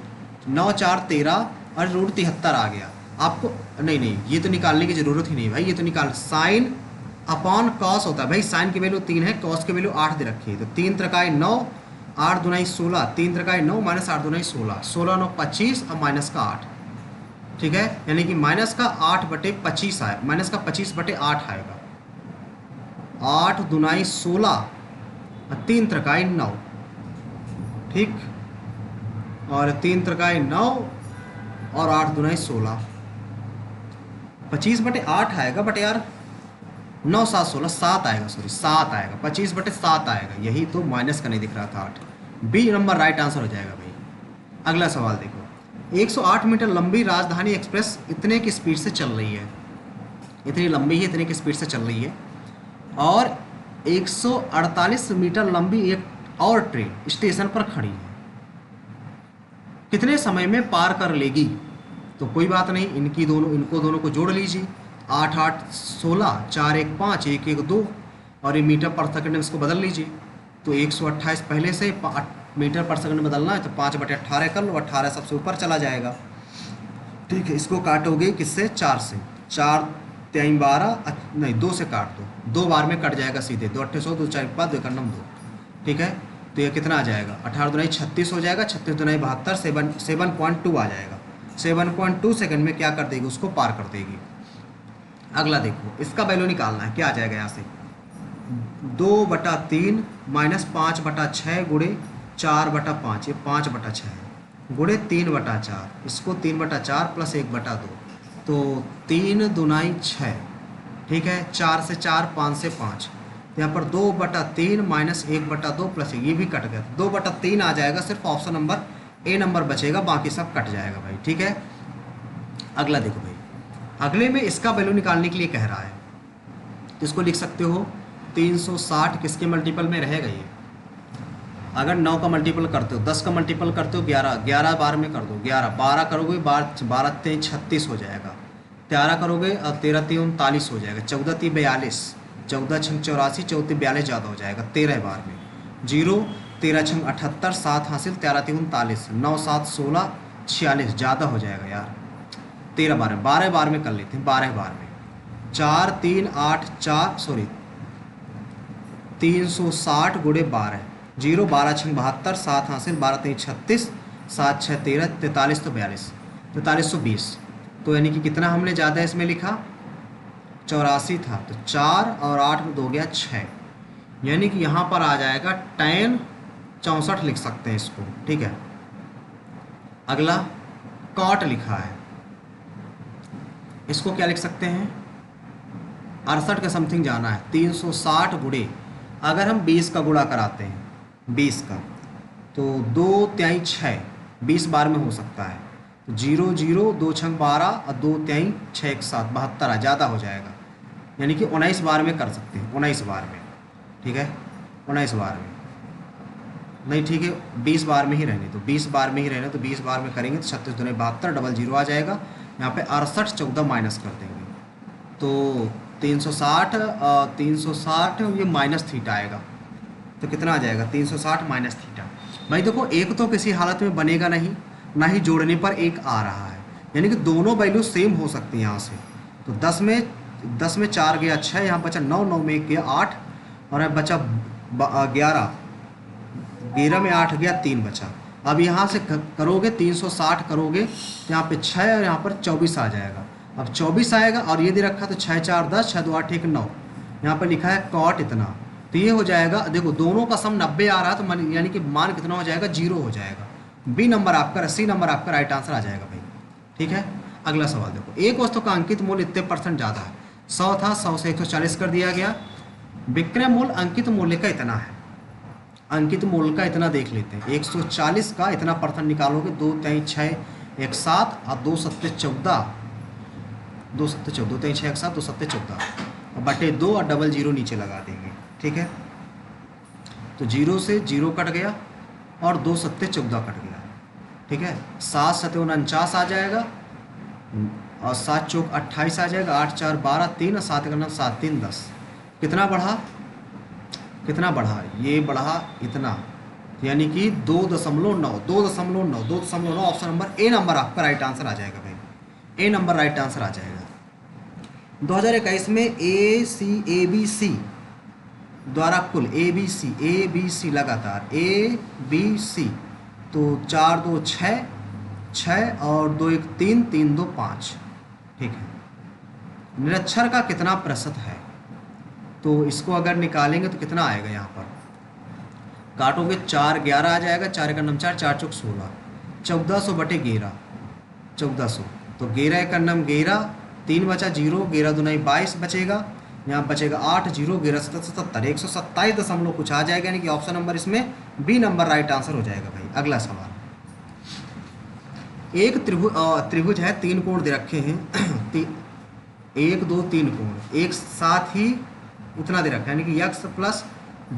9 4 13 और √73 आ गया आपको। नहीं ये तो निकालने की जरूरत ही नहीं भाई, ये तो निकाल, साइन अपॉन कॉस होता है भाई, साइन की वैल्यू 3 है, कॉस की वैल्यू 8 दे रखी है, तो 3 त्रिकाई 9 8 दूनाई 16, 3 त्रिकाई 9 माइनस 8 दूनाई 16, 16 9 25 और माइनस का 8, ठीक है, यानी कि माइनस का 8 बटे 25 आए, माइनस का 25 बटे 8 आएगा, 8 दूनाई 16 और 3 त्रिकाई 9, ठीक, और 3 त्रिकाई 9 और 8 दूनाई 16, 25 बटे 8 आएगा, बट यार 9 7 16 7 आएगा, सॉरी 7 आएगा, 25 बटे 7 आएगा, यही तो माइनस का नहीं दिख रहा था 8, बी नंबर राइट आंसर हो जाएगा भाई। अगला सवाल देखो, 108 मीटर लंबी राजधानी एक्सप्रेस इतने की स्पीड से चल रही है, इतनी लंबी है, इतने की स्पीड से चल रही है, और 148 मीटर लंबी एक और ट्रेन स्टेशन पर खड़ी है, कितने समय में पार कर लेगी? तो कोई बात नहीं, इनको दोनों को जोड़ लीजिए, 8 8 16, 4 1 5, 1 1 2, और ये मीटर पर सेकंड में इसको बदल लीजिए, तो 128 पहले से मीटर पर सेकंड में बदलना है, तो 5 बटे 18 कर लो, 18 सबसे ऊपर चला जाएगा, ठीक है। इसको काटोगे किससे? 4 से, 4 3 12, नहीं 2 से काट दो, 2 बार में कट जाएगा सीधे, 2 8 100, 2 4 5 2 1 2, ठीक है। तो ये कितना आ जाएगा? 18 दूनाई 36 हो जाएगा, 36 दूनाई 72, 7.2 आ जाएगा, 7.2 सेकंड में क्या कर देगी? उसको पार कर देगी। अगला देखो, इसका वैल्यू निकालना है, क्या आ जाएगा यहाँ से? 2/3 माइनस 5/6 गुणे 4/5, ये 5/6 है, गुणे 3/4, इसको 3/4 प्लस 1/2, तो 3 दूनाई 6, ठीक है, 4 से 4 5 से 5, यहाँ पर 2/3 माइनस 1/2 प्लस ये भी कट गया, 2/3 आ जाएगा, सिर्फ ऑप्शन नंबर ए नंबर बचेगा, बाकी सब कट जाएगा भाई, ठीक है। अगला देखो भाई, अगले में इसका वैल्यू निकालने के लिए कह रहा है, तो इसको लिख सकते हो 360 किसके मल्टीपल में रहेगा? ये अगर 9 का मल्टीपल करते हो, 10 का मल्टीपल करते हो 11, 11 बार में कर दो, 11 12 करोगे, 12 3 36 हो जाएगा, 13 करोगे और 13 3 39 हो जाएगा, 14 3 42, 14 6 84, 14 42 ज़्यादा हो जाएगा, 13 बार में, 0 13 6 78, 7 हासिल, 13 3 39, 9 7 16 46, ज़्यादा हो जाएगा यार, 13 बार में, 12 बार में कर लेते हैं, 12 बार में, 4 3 8 4, सॉरी 360 गुणे 12, 0 12 6 72, 7 हासिल, 12 3 36, 7 6 13, 43 तो 42, 4320, तो यानी कि कितना हमने ज़्यादा इसमें लिखा? 84 था, तो 4 और 8 में 2 गया 6, यानी कि यहाँ पर आ जाएगा tan 64 लिख सकते हैं इसको, ठीक है। अगला cot लिखा है, इसको क्या लिख सकते हैं? 68 का समथिंग जाना है, 360 गुणे, अगर हम 20 का गुणा कराते हैं, 20 का, तो 2 3 6, 20 बार में हो सकता है, तो 0 0 2 6 12 और 2 3 6 1 7, 72 ज़्यादा हो जाएगा, यानी कि 19 बार में कर सकते हैं, 19 बार में, ठीक है, 19 बार में नहीं, ठीक है 20 बार में ही रहने, तो 20 बार में ही रहने, तो 20 बार में करेंगे तो 36 दूनी 72, 00 आ जाएगा, यहाँ पे 68 14 माइनस कर देंगे, तो 360 ये माइनस थीटा आएगा, तो कितना आ जाएगा? 360 माइनस थीटा। भाई देखो, एक तो किसी हालत में बनेगा नहीं, ना ही जोड़ने पर एक आ रहा है, यानी कि दोनों वैल्यू सेम हो सकती है यहाँ से, तो 10 में 4 गया 6, यहाँ बचा 9, 9 में 1 गया 8, और यहाँ बचा 11 में 8 गया 3 बचा, अब यहाँ से करोगे 360 करोगे तो यहाँ पे 6 और यहाँ पर 24 आ जाएगा। अब 24 आएगा और ये दे रखा तो 6 4 10, 6 2 8 1 9, यहाँ पर लिखा है कॉट इतना, तो ये हो जाएगा। देखो दोनों का सम 90 आ रहा है तो यानी कि मान कितना हो जाएगा, 0 हो जाएगा। बी नंबर आपका, सी नंबर आपका राइट आंसर आ जाएगा भाई। ठीक है, अगला सवाल देखो। एक वस्तु का अंकित मूल्य इतने % ज़्यादा है, 100 था, 100 से 140 कर दिया गया। विक्रय मूल्य अंकित मूल्य का इतना है, अंकित मूल्य का इतना देख लेते हैं। 140 का इतना % निकालोगे, 2 3 6 1 7 और 2 7 14, 2 7 14, 3 6 1 7 2 7 14 बटे 2 और डबल जीरो नीचे लगा देंगे। ठीक है, तो 0 से 0 कट गया और 2 7 14 कट गया। ठीक है, 7 7 49 आ जाएगा और 7 चौक 28 आ जाएगा, 8 4 12 3 और 7 1 7 3 10। कितना बढ़ा, कितना बढ़ा, ये बढ़ा इतना, यानी कि 2.9, 2.9, 2.9। ऑप्शन नंबर ए नंबर आपका राइट आंसर आ जाएगा भाई, ए नंबर राइट आंसर आ जाएगा। 2021 में ABC द्वारा कुल ABC लगातार ABC, तो 4 2 6 6 और 2 1 3 3 2 5। ठीक है, निरक्षर का कितना प्रतिशत है, तो इसको अगर निकालेंगे तो कितना आएगा, यहाँ पर काटोगे 4 11 आ जाएगा, 4 1 4 4 चौक 16, 1400 बटे 11, 1400, तो 11 1 11, 3 बचा 0, 11 2 22 बचेगा, यहाँ बचेगा 8 0 11 7 77, 127 दशमलव कुछ आ जाएगा, यानी कि ऑप्शन नंबर इसमें बी नंबर राइट आंसर हो जाएगा भाई। अगला सवाल, एक त्रिभुज है, 3 कोण दे रखे हैं 1 2 3 कोण एक साथ ही इतना दे रखा है, यानी कि x प्लस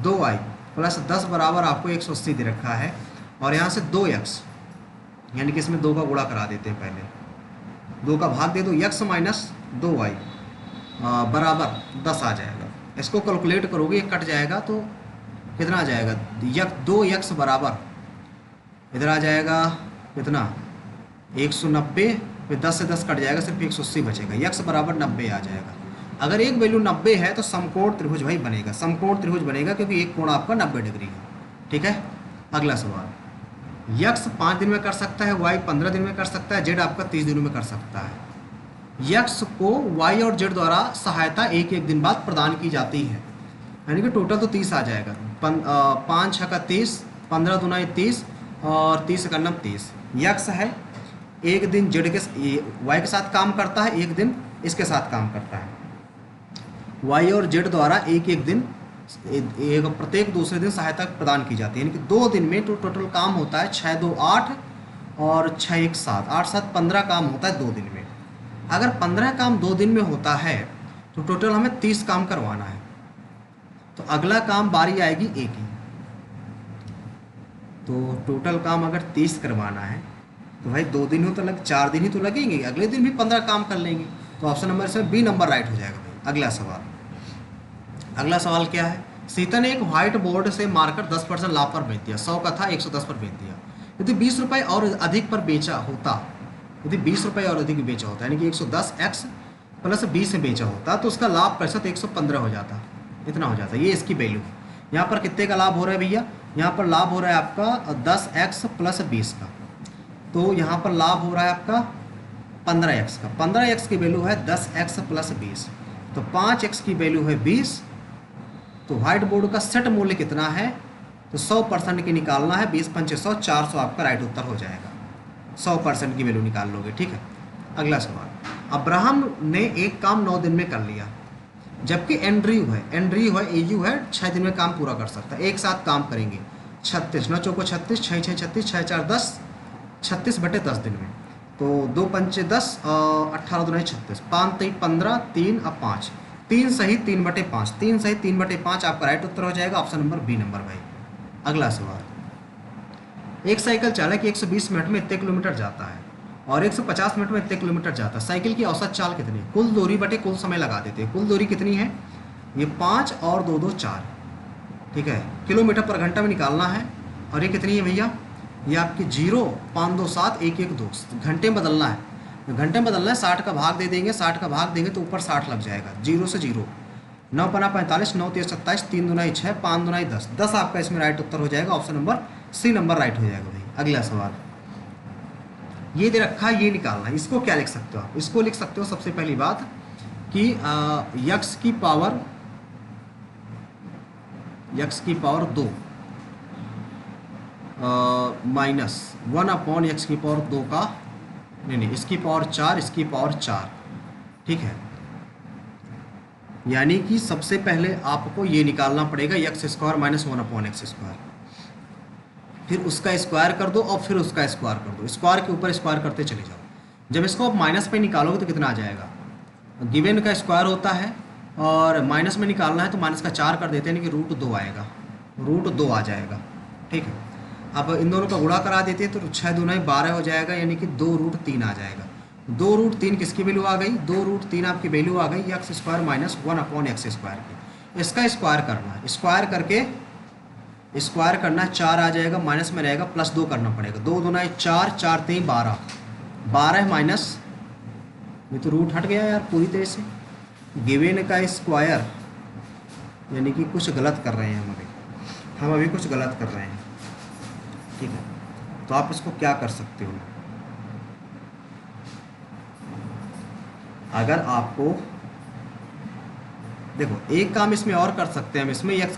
2y प्लस 10 बराबर आपको 180 दे रखा है, और यहाँ से 2x, यानी कि इसमें 2 का गुणा करा देते हैं, पहले 2 का भाग दे दो, x माइनस 2y बराबर 10 आ जाएगा। इसको कैलकुलेट करोगे, ये कट जाएगा तो कितना आ जाएगा, 2x बराबर इधर आ जाएगा कितना 190, फिर 10 से 10 कट जाएगा, सिर्फ 180 बचेगा, x बराबर 90 आ जाएगा। अगर एक वैल्यू 90 है तो समकोण त्रिभुज भाई बनेगा, समकोण त्रिभुज बनेगा, क्योंकि एक कोण आपका 90 डिग्री है। ठीक है, अगला सवाल, x 5 दिन में कर सकता है, y 15 दिन में कर सकता है, z आपका 30 दिनों में कर सकता है। x को y और z द्वारा सहायता एक एक दिन बाद प्रदान की जाती है, यानी कि टोटल तो 30 आ जाएगा। 5 6 का 30, 15 दूना 30 और 30 का 30। x है, एक दिन z के y के साथ काम करता है, एक दिन इसके साथ काम करता है। y और z द्वारा एक एक दिन प्रत्येक दूसरे दिन सहायता प्रदान की जाती है, यानी कि 2 दिन में तो टोटल काम होता है 6 2 8 और 6 1 7, 8 7 15 काम होता है 2 दिन में। अगर 15 काम 2 दिन में होता है तो टोटल हमें 30 काम करवाना है, तो अगला काम बारी आएगी एक ही, तो टोटल काम अगर 30 करवाना है तो भाई 2 दिन ही तो 4 दिन ही तो लगेंगे, अगले दिन भी 15 काम कर लेंगे, तो ऑप्शन नंबर इसमें बी नंबर राइट हो जाएगा भाई। अगला सवाल, अगला सवाल क्या है, सीता ने एक व्हाइट बोर्ड से मारकर 10% लाभ पर बेच दिया, 100 का था 110 पर बेच दिया। यदि 20 रुपये और अधिक पर बेचा होता, यदि 20 रुपये और अधिक बेचा होता, यानी कि 110x प्लस 20 में बेचा होता, तो उसका लाभ प्रतिशत 115 हो जाता, इतना हो जाता। ये इसकी वैल्यू है। यहाँ पर कितने का लाभ हो रहा है भैया, यहाँ पर लाभ हो रहा है आपका 10x प्लस 20 का, तो यहाँ पर लाभ हो रहा है आपका 15x का। 15x की वैल्यू है 10x प्लस 20, तो 5x की वैल्यू है 20। तो व्हाइट बोर्ड का सेट मूल्य कितना है, तो 100% की निकालना है, 20 5 100 400 आपका राइट उत्तर हो जाएगा। 100% की वैल्यू निकाल लोगे। ठीक है, अगला सवाल, अब्राहम ने एक काम 9 दिन में कर लिया, जबकि एंड्रयू है 6 दिन में काम पूरा कर सकता है। एक साथ काम करेंगे, 36 9 चौको 36, 6 6 36, 6 4 10, 36 बटे 10 दिन में, तो 2 5 10 18 2 36, 5 3 15 3 और 5, 3 सही 3 बटे 5, 3 सही 3 बटे 5 आपका राइट उत्तर हो जाएगा, ऑप्शन नंबर बी नंबर भाई। अगला सवाल, एक साइकिल चालक 120 मिनट में इतने किलोमीटर जाता है और 150 मिनट में इतने किलोमीटर जाता है। साइकिल की औसत चाल कितनी, कुल दूरी बटे कुल समय लगा देते हैं। कुल दूरी कितनी है, ये 5 और 2 2 4, ठीक है, किलोमीटर पर घंटा में निकालना है। और ये कितनी है भैया, ये आपकी 0 5 2 7 1 1 2, घंटे में बदलना है, घंटे में बदलना है। 60 का भाग दे देंगे, 60 का भाग देंगे तो ऊपर 60 लग जाएगा, 0 से 0, 9 5 45, 9 3 27, 3 2 6, 5 2 10, 10 आपका इसमें राइट उत्तर हो जाएगा, option number C number right हो जाएगा भाई। अगला सवाल, ये दे रखा है, ये निकालना है। इसको क्या लिख सकते हो आप? इसको लिख सकते हो सबसे पहली बात कि यक्स की पावर 2 माइनस 1/x⁴ का, नहीं, इसकी पावर 4, इसकी पावर 4, ठीक है। यानी कि सबसे पहले आपको ये निकालना पड़ेगा x² माइनस 1/x², फिर उसका स्क्वायर कर दो और फिर उसका स्क्वायर कर दो, स्क्वायर के ऊपर स्क्वायर करते चले जाओ। जब इसको आप माइनस पे निकालोगे तो कितना आ जाएगा? गिवन का स्क्वायर होता है और माइनस में निकालना है तो माइनस का 4 कर देते हैं, यानी कि √2 आएगा, √2 आ जाएगा, ठीक है। अब इन दोनों का गुणा करा देते हैं तो 6 दूना 12 हो जाएगा, यानी कि 2√3 आ जाएगा। 2√3 किसकी वैल्यू आ गई? 2√3 आपकी वैल्यू आ गई x² माइनस 1/x² की। इसका स्क्वायर करना है, स्क्वायर करके स्क्वायर करना है, 4 आ जाएगा, माइनस में रहेगा, +2 करना पड़ेगा। 2 दूना 4, 4 3 12, 12 माइनस, ये तो रूट हट गया यार पूरी तरह से। गिवन का स्क्वायर, यानी कि कुछ गलत कर रहे हैं हम अभी कुछ गलत कर रहे हैं, ठीक है। तो आप इसको क्या कर सकते हो? अगर आपको देखो, एक काम इसमें और कर सकते हैं हम, इसमें x⁴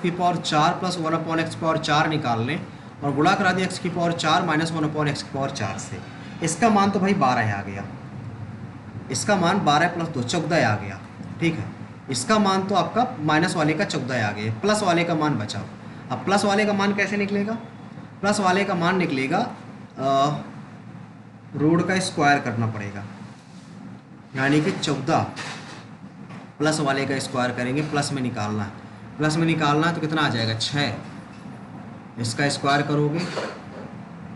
प्लस 1/x⁴ निकाल लें और गुणा करा दिया x⁴ माइनस 1/x⁴ से। इसका मान तो भाई 12 आ गया, इसका मान 12 + 2 14 आ गया, ठीक है। इसका मान तो आपका माइनस वाले का 14 आ गया, प्लस वाले का मान बचा। अब प्लस वाले का मान कैसे निकलेगा? प्लस वाले का मान निकलेगा रूट का स्क्वायर करना पड़ेगा, यानी कि 14 प्लस वाले का स्क्वायर करेंगे, प्लस में निकालना है, प्लस में निकालना है तो कितना आ जाएगा? 6, इसका स्क्वायर करोगे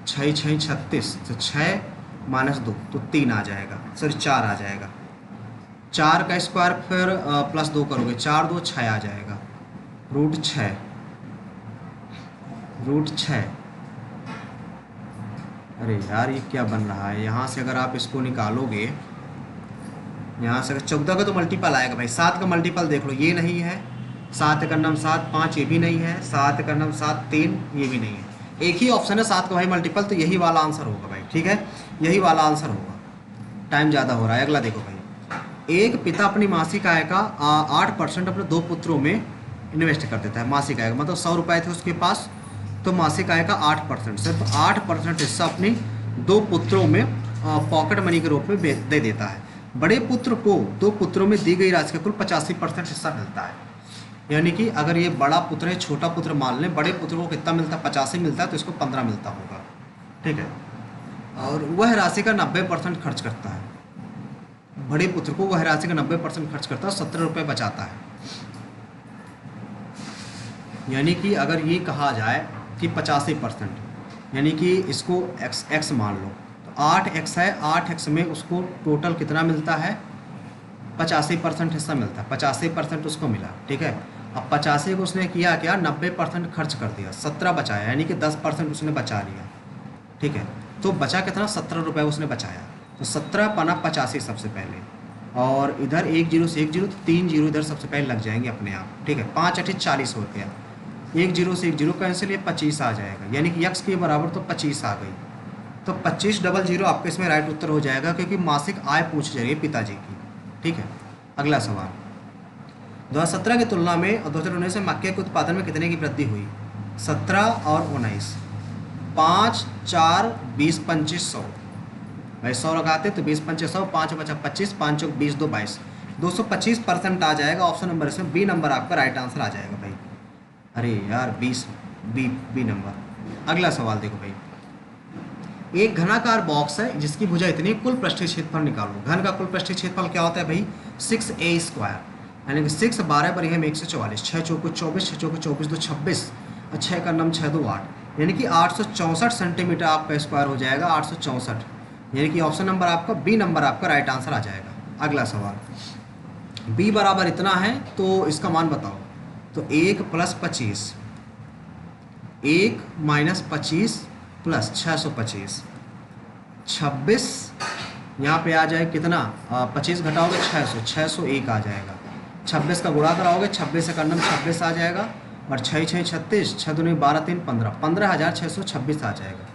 6 6 36, तो 6 माइनस 2 तो 3 आ जाएगा, सॉरी 4 आ जाएगा। 4 का स्क्वायर फिर +2 करोगे, 4 2 6 आ जाएगा, √6 अरे यार ये क्या बन रहा है? यहाँ से अगर आप इसको निकालोगे, यहाँ से 14 का तो मल्टीपल आएगा भाई, 7 का मल्टीपल देख लो, ये नहीं है, 7 का नम 7, 5 ये भी नहीं है, 7 का नम 7 3 ये भी नहीं है। एक ही ऑप्शन है 7 का भाई मल्टीपल, तो यही वाला आंसर होगा भाई, ठीक है, यही वाला आंसर होगा। टाइम ज़्यादा हो रहा है, अगला देखो भाई। एक पिता अपनी मासिक आय का 8% अपने 2 पुत्रों में इन्वेस्ट कर देता है। मासिक आय मतलब 100 रुपये थे उसके पास, तो मासिक आय का 8%, सिर्फ 8% हिस्सा अपने 2 पुत्रों में पॉकेट मनी के रूप में दे देता है। बड़े पुत्र को 2 पुत्रों में दी गई राशि का कुल 85% हिस्सा मिलता है। यानी कि अगर ये बड़ा पुत्र है, छोटा पुत्र मान लें, बड़े पुत्र को कितना मिलता है? 85 मिलता है, तो इसको 15 मिलता होगा, ठीक है। और वह राशि का 90% खर्च करता है। बड़े पुत्र को वह राशि का 90% खर्च करता है, 17 रुपये बचाता है। यानी कि अगर ये कहा जाए कि 85%, यानी कि इसको x मान लो, तो 8x है, 8x में उसको टोटल कितना मिलता है? 85% हिस्सा मिलता है, 85% उसको मिला, ठीक है। अब 85 को उसने किया क्या? 90% खर्च कर दिया, 17 बचाया, यानी कि 10% उसने बचा लिया, ठीक है। तो बचा कितना? 17 रुपये उसने बचाया। तो 17 पना 85 सबसे पहले, और इधर 1 0 से 1 0, 3 0 इधर सबसे पहले लग जाएंगे अपने आप, ठीक है। 5 8 40 हो गया, 1 0 से 1 0 कैंसिल, ये 25 आ जाएगा, यानी कि x के बराबर तो 25 आ गई। तो 2500 आपके इसमें राइट उत्तर हो जाएगा, क्योंकि मासिक आय पूछ जाएगी पिताजी की, ठीक है। अगला सवाल, 2017 की तुलना में और 2019 में मक्के के उत्पादन में कितने की वृद्धि हुई? 17 और 19, 5 4 20 25 100 भाई, 100 लगाते तो 20 25 100, 5 बचा 25, 5 चौक 20 2 22, 225% आ जाएगा। ऑप्शन नंबर इसमें बी नंबर आपका राइट आंसर आ जाएगा भाई। अरे यार 20 बी नंबर। अगला सवाल देखो भाई, एक घनाकार बॉक्स है जिसकी भुजा इतनी, कुल पृष्ठीय क्षेत्रफल निकालो। घन का कुल पृष्ठीय क्षेत्रफल क्या होता है भाई? 6a², यानी कि 6 12 पर यह 144, 6 चौको 24, 6 चौको 24 2 26, और 6 का नम 6 2 8, यानी कि 864 सेंटीमीटर आपका स्क्वायर हो जाएगा, 864, यानी कि ऑप्शन नंबर आपका बी नंबर आपका राइट आंसर आ जाएगा। अगला सवाल, b बराबर इतना है तो इसका मान बताओ। तो 1 + 25, 1 - 25 + 625, 26, यहाँ पे आ जाए कितना? 25 घटाओगे 600, 601 आ जाएगा। 26 का गुणा कराओगे, 26 से करना 26 आ जाएगा, और 6 6 36, 6 दूनी 12 3 15, 15,626 आ जाएगा।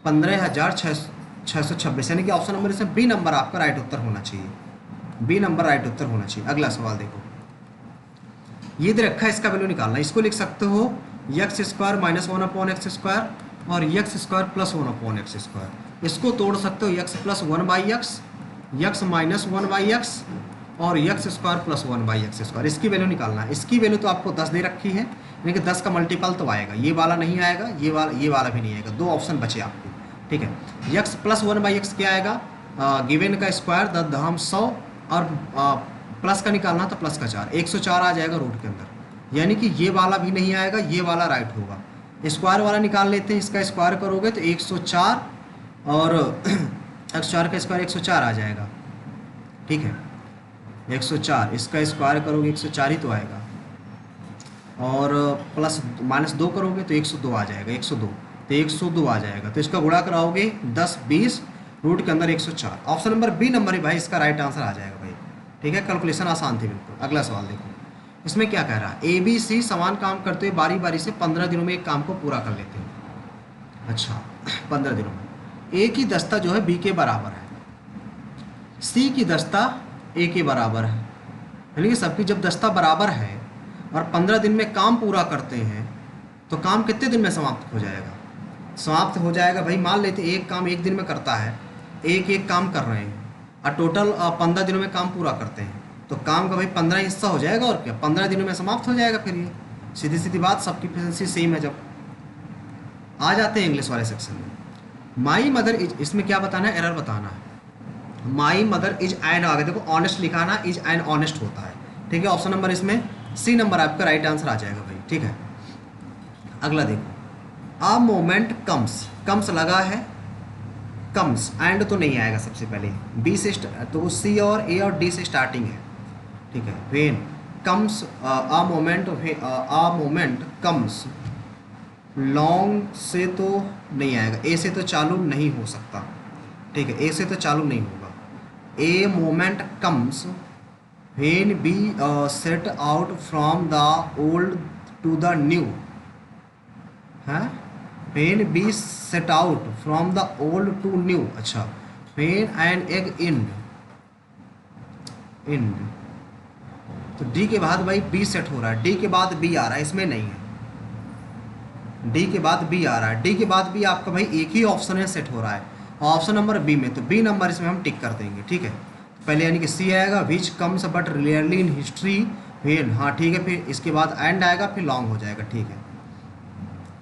15,626, यानी कि ऑप्शन नंबर इसमें बी नंबर आपका राइट उत्तर होना चाहिए। बी नंबर राइट उत्तर होना चाहिए। अगला सवाल देखो, ये दे रखा है, इसका वैल्यू निकालना। इसको लिख सकते हो x square minus 1/x square और x square plus 1/x square. इसको तोड़ सकते हो x plus 1/x, x minus 1/x और x square plus 1/x square. इसकी वैल्यू निकालना है। इसकी वैल्यू तो आपको 10 दे रखी है, यानी कि 10 का मल्टीपल तो आएगा। ये वाला नहीं आएगा, ये वाला भी नहीं आएगा। दो ऑप्शन बचे आपके, ठीक है। एक्स प्लस 1/x क्या आएगा, गिवन का स्क्वायर 10 और प्लस का निकालना तो प्लस का 4, 104 आ जाएगा रूट के अंदर। यानी कि ये वाला भी नहीं आएगा, ये वाला राइट होगा। स्क्वायर वाला निकाल लेते हैं, इसका स्क्वायर करोगे तो 104 और 104 का स्क्वायर 104 आ जाएगा, ठीक है। 104 इसका स्क्वायर करोगे 104 ही तो आएगा, और प्लस माइनस 2 करोगे तो 102 आ जाएगा, 102 तो 102 आ जाएगा। तो इसका गुणा कराओगे 10 20 रूट के अंदर 104। ऑप्शन नंबर बी नंबर ही भाई इसका राइट आंसर आ जाएगा भाई, ठीक है। कैलकुलेशन आसान थी बिल्कुल। अगला सवाल देखो, इसमें क्या कह रहा है, ए बी सी समान काम करते हुए बारी बारी से 15 दिनों में एक काम को पूरा कर लेते हैं। अच्छा 15 दिनों में ए की दस्ता जो है बी के बराबर है, सी की दस्ता ए के बराबर है, यानी कि सबकी जब दस्ता बराबर है और 15 दिन में काम पूरा करते हैं तो काम कितने दिन में समाप्त हो जाएगा? समाप्त हो जाएगा भाई, मान लेते एक काम एक दिन में करता है, एक काम कर रहे हैं और टोटल 15 दिनों में काम पूरा करते हैं, तो काम का भाई 15 हिस्सा हो जाएगा और क्या 15 दिनों में समाप्त हो जाएगा। फिर ये सीधी सीधी बात, सबकी एफिशिएंसी सेम है। जब आ जाते हैं इंग्लिश वाले सेक्शन में, माई मदर इज, इसमें क्या बताना है, एरर बताना है। माई मदर इज एन, आगे देखो ऑनेस्ट लिखाना, इज एन ऑनेस्ट होता है, ठीक है। ऑप्शन नंबर इसमें सी नंबर आपका राइट आंसर आ जाएगा भाई, ठीक है। अगला देखो, अ मोमेंट कम्स, कम्स लगा है, कम्स एंड तो नहीं आएगा सबसे पहले, बी से तो सी और ए और डी से स्टार्टिंग है, ठीक है। When comes a moment comes, long से तो नहीं आएगा, ए से तो चालू नहीं हो सकता, ठीक है। ए से तो चालू नहीं होगा। A moment comes when b set out from the old to the new, है when b set out from the old to new. अच्छा, व्हेन एन एग इंड, तो डी के बाद भाई बी सेट हो रहा है, डी के बाद बी आ रहा है, इसमें नहीं है। डी के बाद बी आ रहा है, डी के बाद बी आपका भाई एक ही ऑप्शन है सेट हो रहा है, ऑप्शन नंबर बी में, तो बी नंबर इसमें हम टिक कर देंगे, ठीक है। पहले यानी कि सी आएगा, which comes but rarely in history when, हाँ ठीक है। फिर इसके बाद एंड आएगा, फिर लॉन्ग हो जाएगा, ठीक है।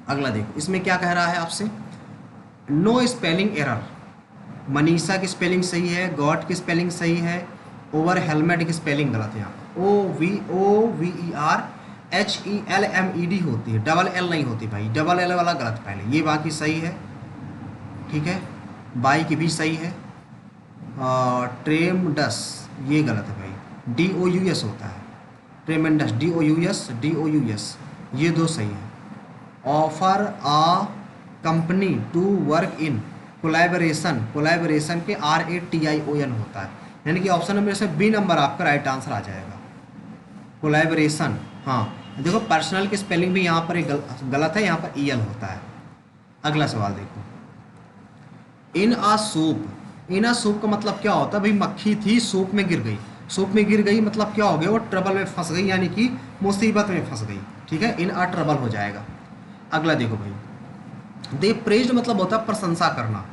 अगला देखो, इसमें क्या कह रहा है आपसे, नो स्पेलिंग एरर। मनीषा की स्पेलिंग सही है, गॉड की स्पेलिंग सही है, ओवर हेलमेट की स्पेलिंग गलत है। यहाँ OVERHELMED होती है, डबल एल नहीं होती भाई, डबल एल वाला गलत पहले, ये बाकी सही है, ठीक है। बाई की भी सही है। ट्रेमडस ये गलत है भाई, DOUS होता है, ट्रेमेंडस DOUS, ये दो सही है। Offer a company to work in collaboration, collaboration के RATION होता है, यानी कि ऑप्शन नंबर से बी नंबर आपका राइट आंसर आ जाएगा, कोलैबोरेशन। हाँ देखो, पर्सनल की स्पेलिंग भी यहाँ पर गलत है, यहाँ पर EL होता है। अगला सवाल देखो, इन आ सूप, इन आ सूप का मतलब क्या होता है भाई, मक्खी थी सूप में गिर गई, सूप में गिर गई मतलब क्या हो गया, वो ट्रबल में फंस गई, यानी कि मुसीबत में फंस गई, ठीक है। इन आ ट्रबल हो जाएगा। अगला देखो भाई, दे प्रेज्ड मतलब होता है प्रशंसा करना,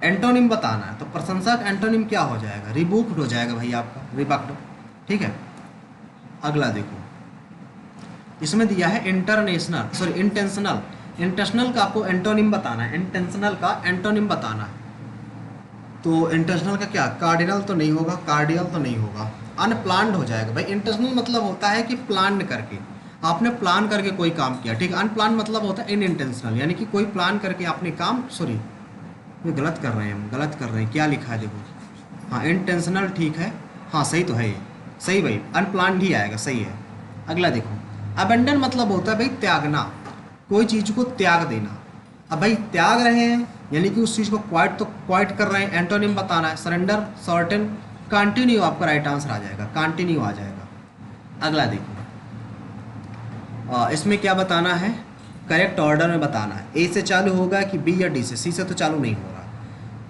एंटोनिम बताना है, तो प्रशंसा का एंटोनिम क्या हो जाएगा, रिबुक्ड हो जाएगा भाई आपका, रिबक्ड, ठीक है। अगला देखो, इसमें दिया है इंटरनेशनल, सॉरी इंटेंशनल, इंटेंशनल का आपको एंटोनिम बताना है, इंटेंशनल का एंटोनिम बताना है। तो इंटेंशनल का क्या, कार्डिनल तो नहीं होगा, कार्डियल तो नहीं होगा, अनप्लान्ड हो जाएगा भाई। इंटेंशनल मतलब होता है कि प्लान करके, आपने प्लान करके कोई काम किया, ठीक है। अनप्लान मतलब होता है इनइंटेंशनल, यानी कि कोई प्लान करके आपने काम, सॉरी ये गलत कर रहे हैं हम, गलत कर रहे हैं, क्या लिखा है देखो, हाँ इंटेंशनल ठीक है, हाँ सही तो है ये, सही भाई, अनप्लान्ड ही आएगा, सही है। अगला देखो, अबेंडन मतलब होता है भाई त्यागना, कोई चीज़ को त्याग देना। अब भाई त्याग रहे हैं यानी कि उस चीज़ को क्वाइट कर रहे हैं, एंटोनिम बताना है, सरेंडर, सर्टेन, कंटिन्यू आपका राइट आंसर आ जाएगा, कंटिन्यू आ जाएगा। अगला देखो, इसमें क्या बताना है, करेक्ट ऑर्डर में बताना है। ए से चालू होगा कि बी या डी से? सी से तो चालू नहीं हो रहा।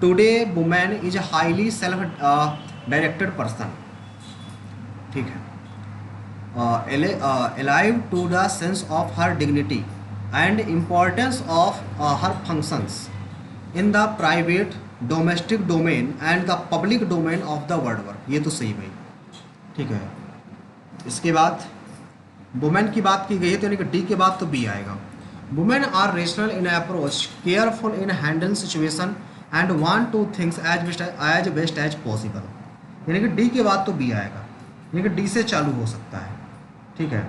Today women is highly self directed person, ठीक है, alive to the sense of her dignity and importance of her functions in the private domestic domain and the public domain of the world work। ये तो सही भाई, ठीक है। इसके बाद वुमेन की बात की गई है तो यानी कि डी के बाद तो बी आएगा। Women are rational in approach, careful in handling situation and want to things as best as possible, यानी कि डी के बाद तो बी आएगा, यानी कि डी से चालू हो सकता है, ठीक है।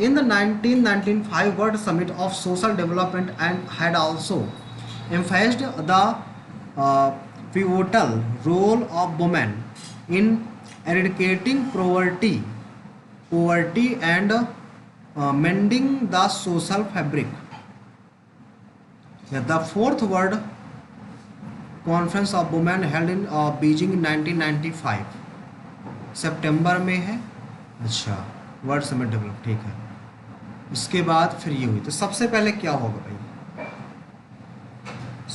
In the 1995 world summit of social development and had also emphasized the pivotal role of women in eradicating poverty and mending the social fabric। The fourth World Conference of Women held in Beijing in 1995 सितंबर में है। अच्छा, वर्ल्ड समिट डेवलप, ठीक है। इसके बाद फिर ये हुई, तो सबसे पहले क्या होगा भाई?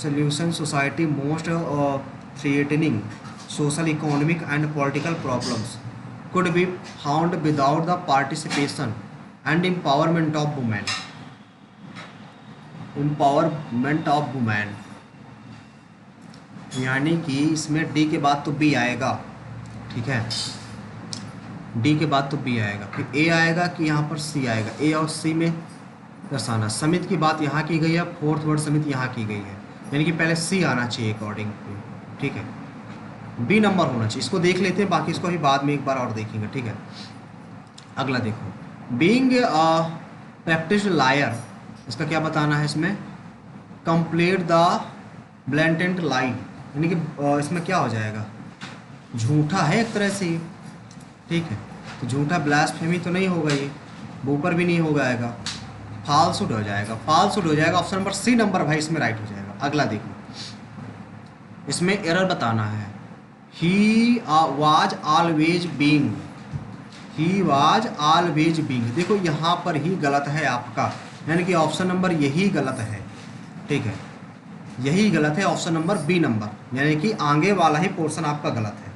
solution society most threatening social, economic and political problems could be found without the participation and empowerment of women। empowerment of women यानी कि इसमें डी के बाद तो बी आएगा, ठीक है। डी के बाद तो बी आएगा, फिर ए आएगा कि यहाँ पर सी आएगा। ए और सी में दर्शाना, समिति की बात यहाँ की गई है, फोर्थ वर्ड समिति यहाँ की गई है, यानी कि पहले सी आना चाहिए अकॉर्डिंग टू, ठीक है। बी नंबर होना चाहिए। इसको देख लेते हैं, बाकी इसको अभी बाद में एक बार और देखेंगे, ठीक है। अगला देखो, बीइंग प्रैक्टिस लायर, इसका क्या बताना है इसमें? कंप्लीट द ब्लेंटेंट लाई, यानी कि इसमें क्या हो जाएगा? झूठा है एक तरह से, ठीक है। तो झूठा ब्लास्फेमी तो नहीं होगा, ये ऊपर भी नहीं होगा, आएगा फाल्सूट हो जाएगा, फाल्सूट हो जाएगा। ऑप्शन नंबर सी नंबर भाई इसमें राइट हो जाएगा। अगला देखो, इसमें एरर बताना है। He was always being, he was always being, देखो यहाँ पर ही गलत है आपका, यानी कि ऑप्शन नंबर यही गलत है, ठीक है, यही गलत है। ऑप्शन नंबर बी नंबर, यानी कि आगे वाला ही पोर्शन आपका गलत है।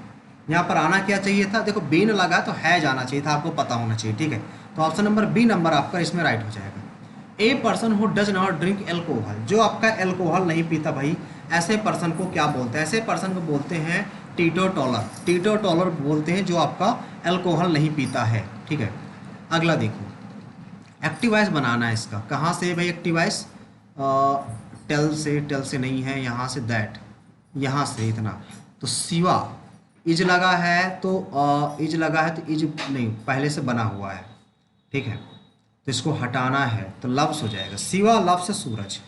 यहाँ पर आना क्या चाहिए था? देखो बीन लगा तो है जाना चाहिए था, आपको पता होना चाहिए, ठीक है। तो ऑप्शन नंबर बी नंबर आपका इसमें राइट हो जाएगा। A person who does not drink alcohol, जो आपका एल्कोहल नहीं पीता भाई, ऐसे पर्सन को क्या बोलते हैं? ऐसे पर्सन को बोलते हैं टीटोटॉलर, टीटोटॉलर बोलते हैं जो आपका एल्कोहल नहीं पीता है, ठीक है। अगला देखो, एक्टिवाइज बनाना है इसका। कहाँ से भाई एक्टिवाइज? टेल से नहीं है, यहाँ से दैट, यहाँ से इतना। तो सिवा इज लगा है तो इज लगा है तो इज नहीं, पहले से बना हुआ है, ठीक है। तो इसको हटाना है तो लफ्स हो जाएगा। सिवा लफ्स सूरज,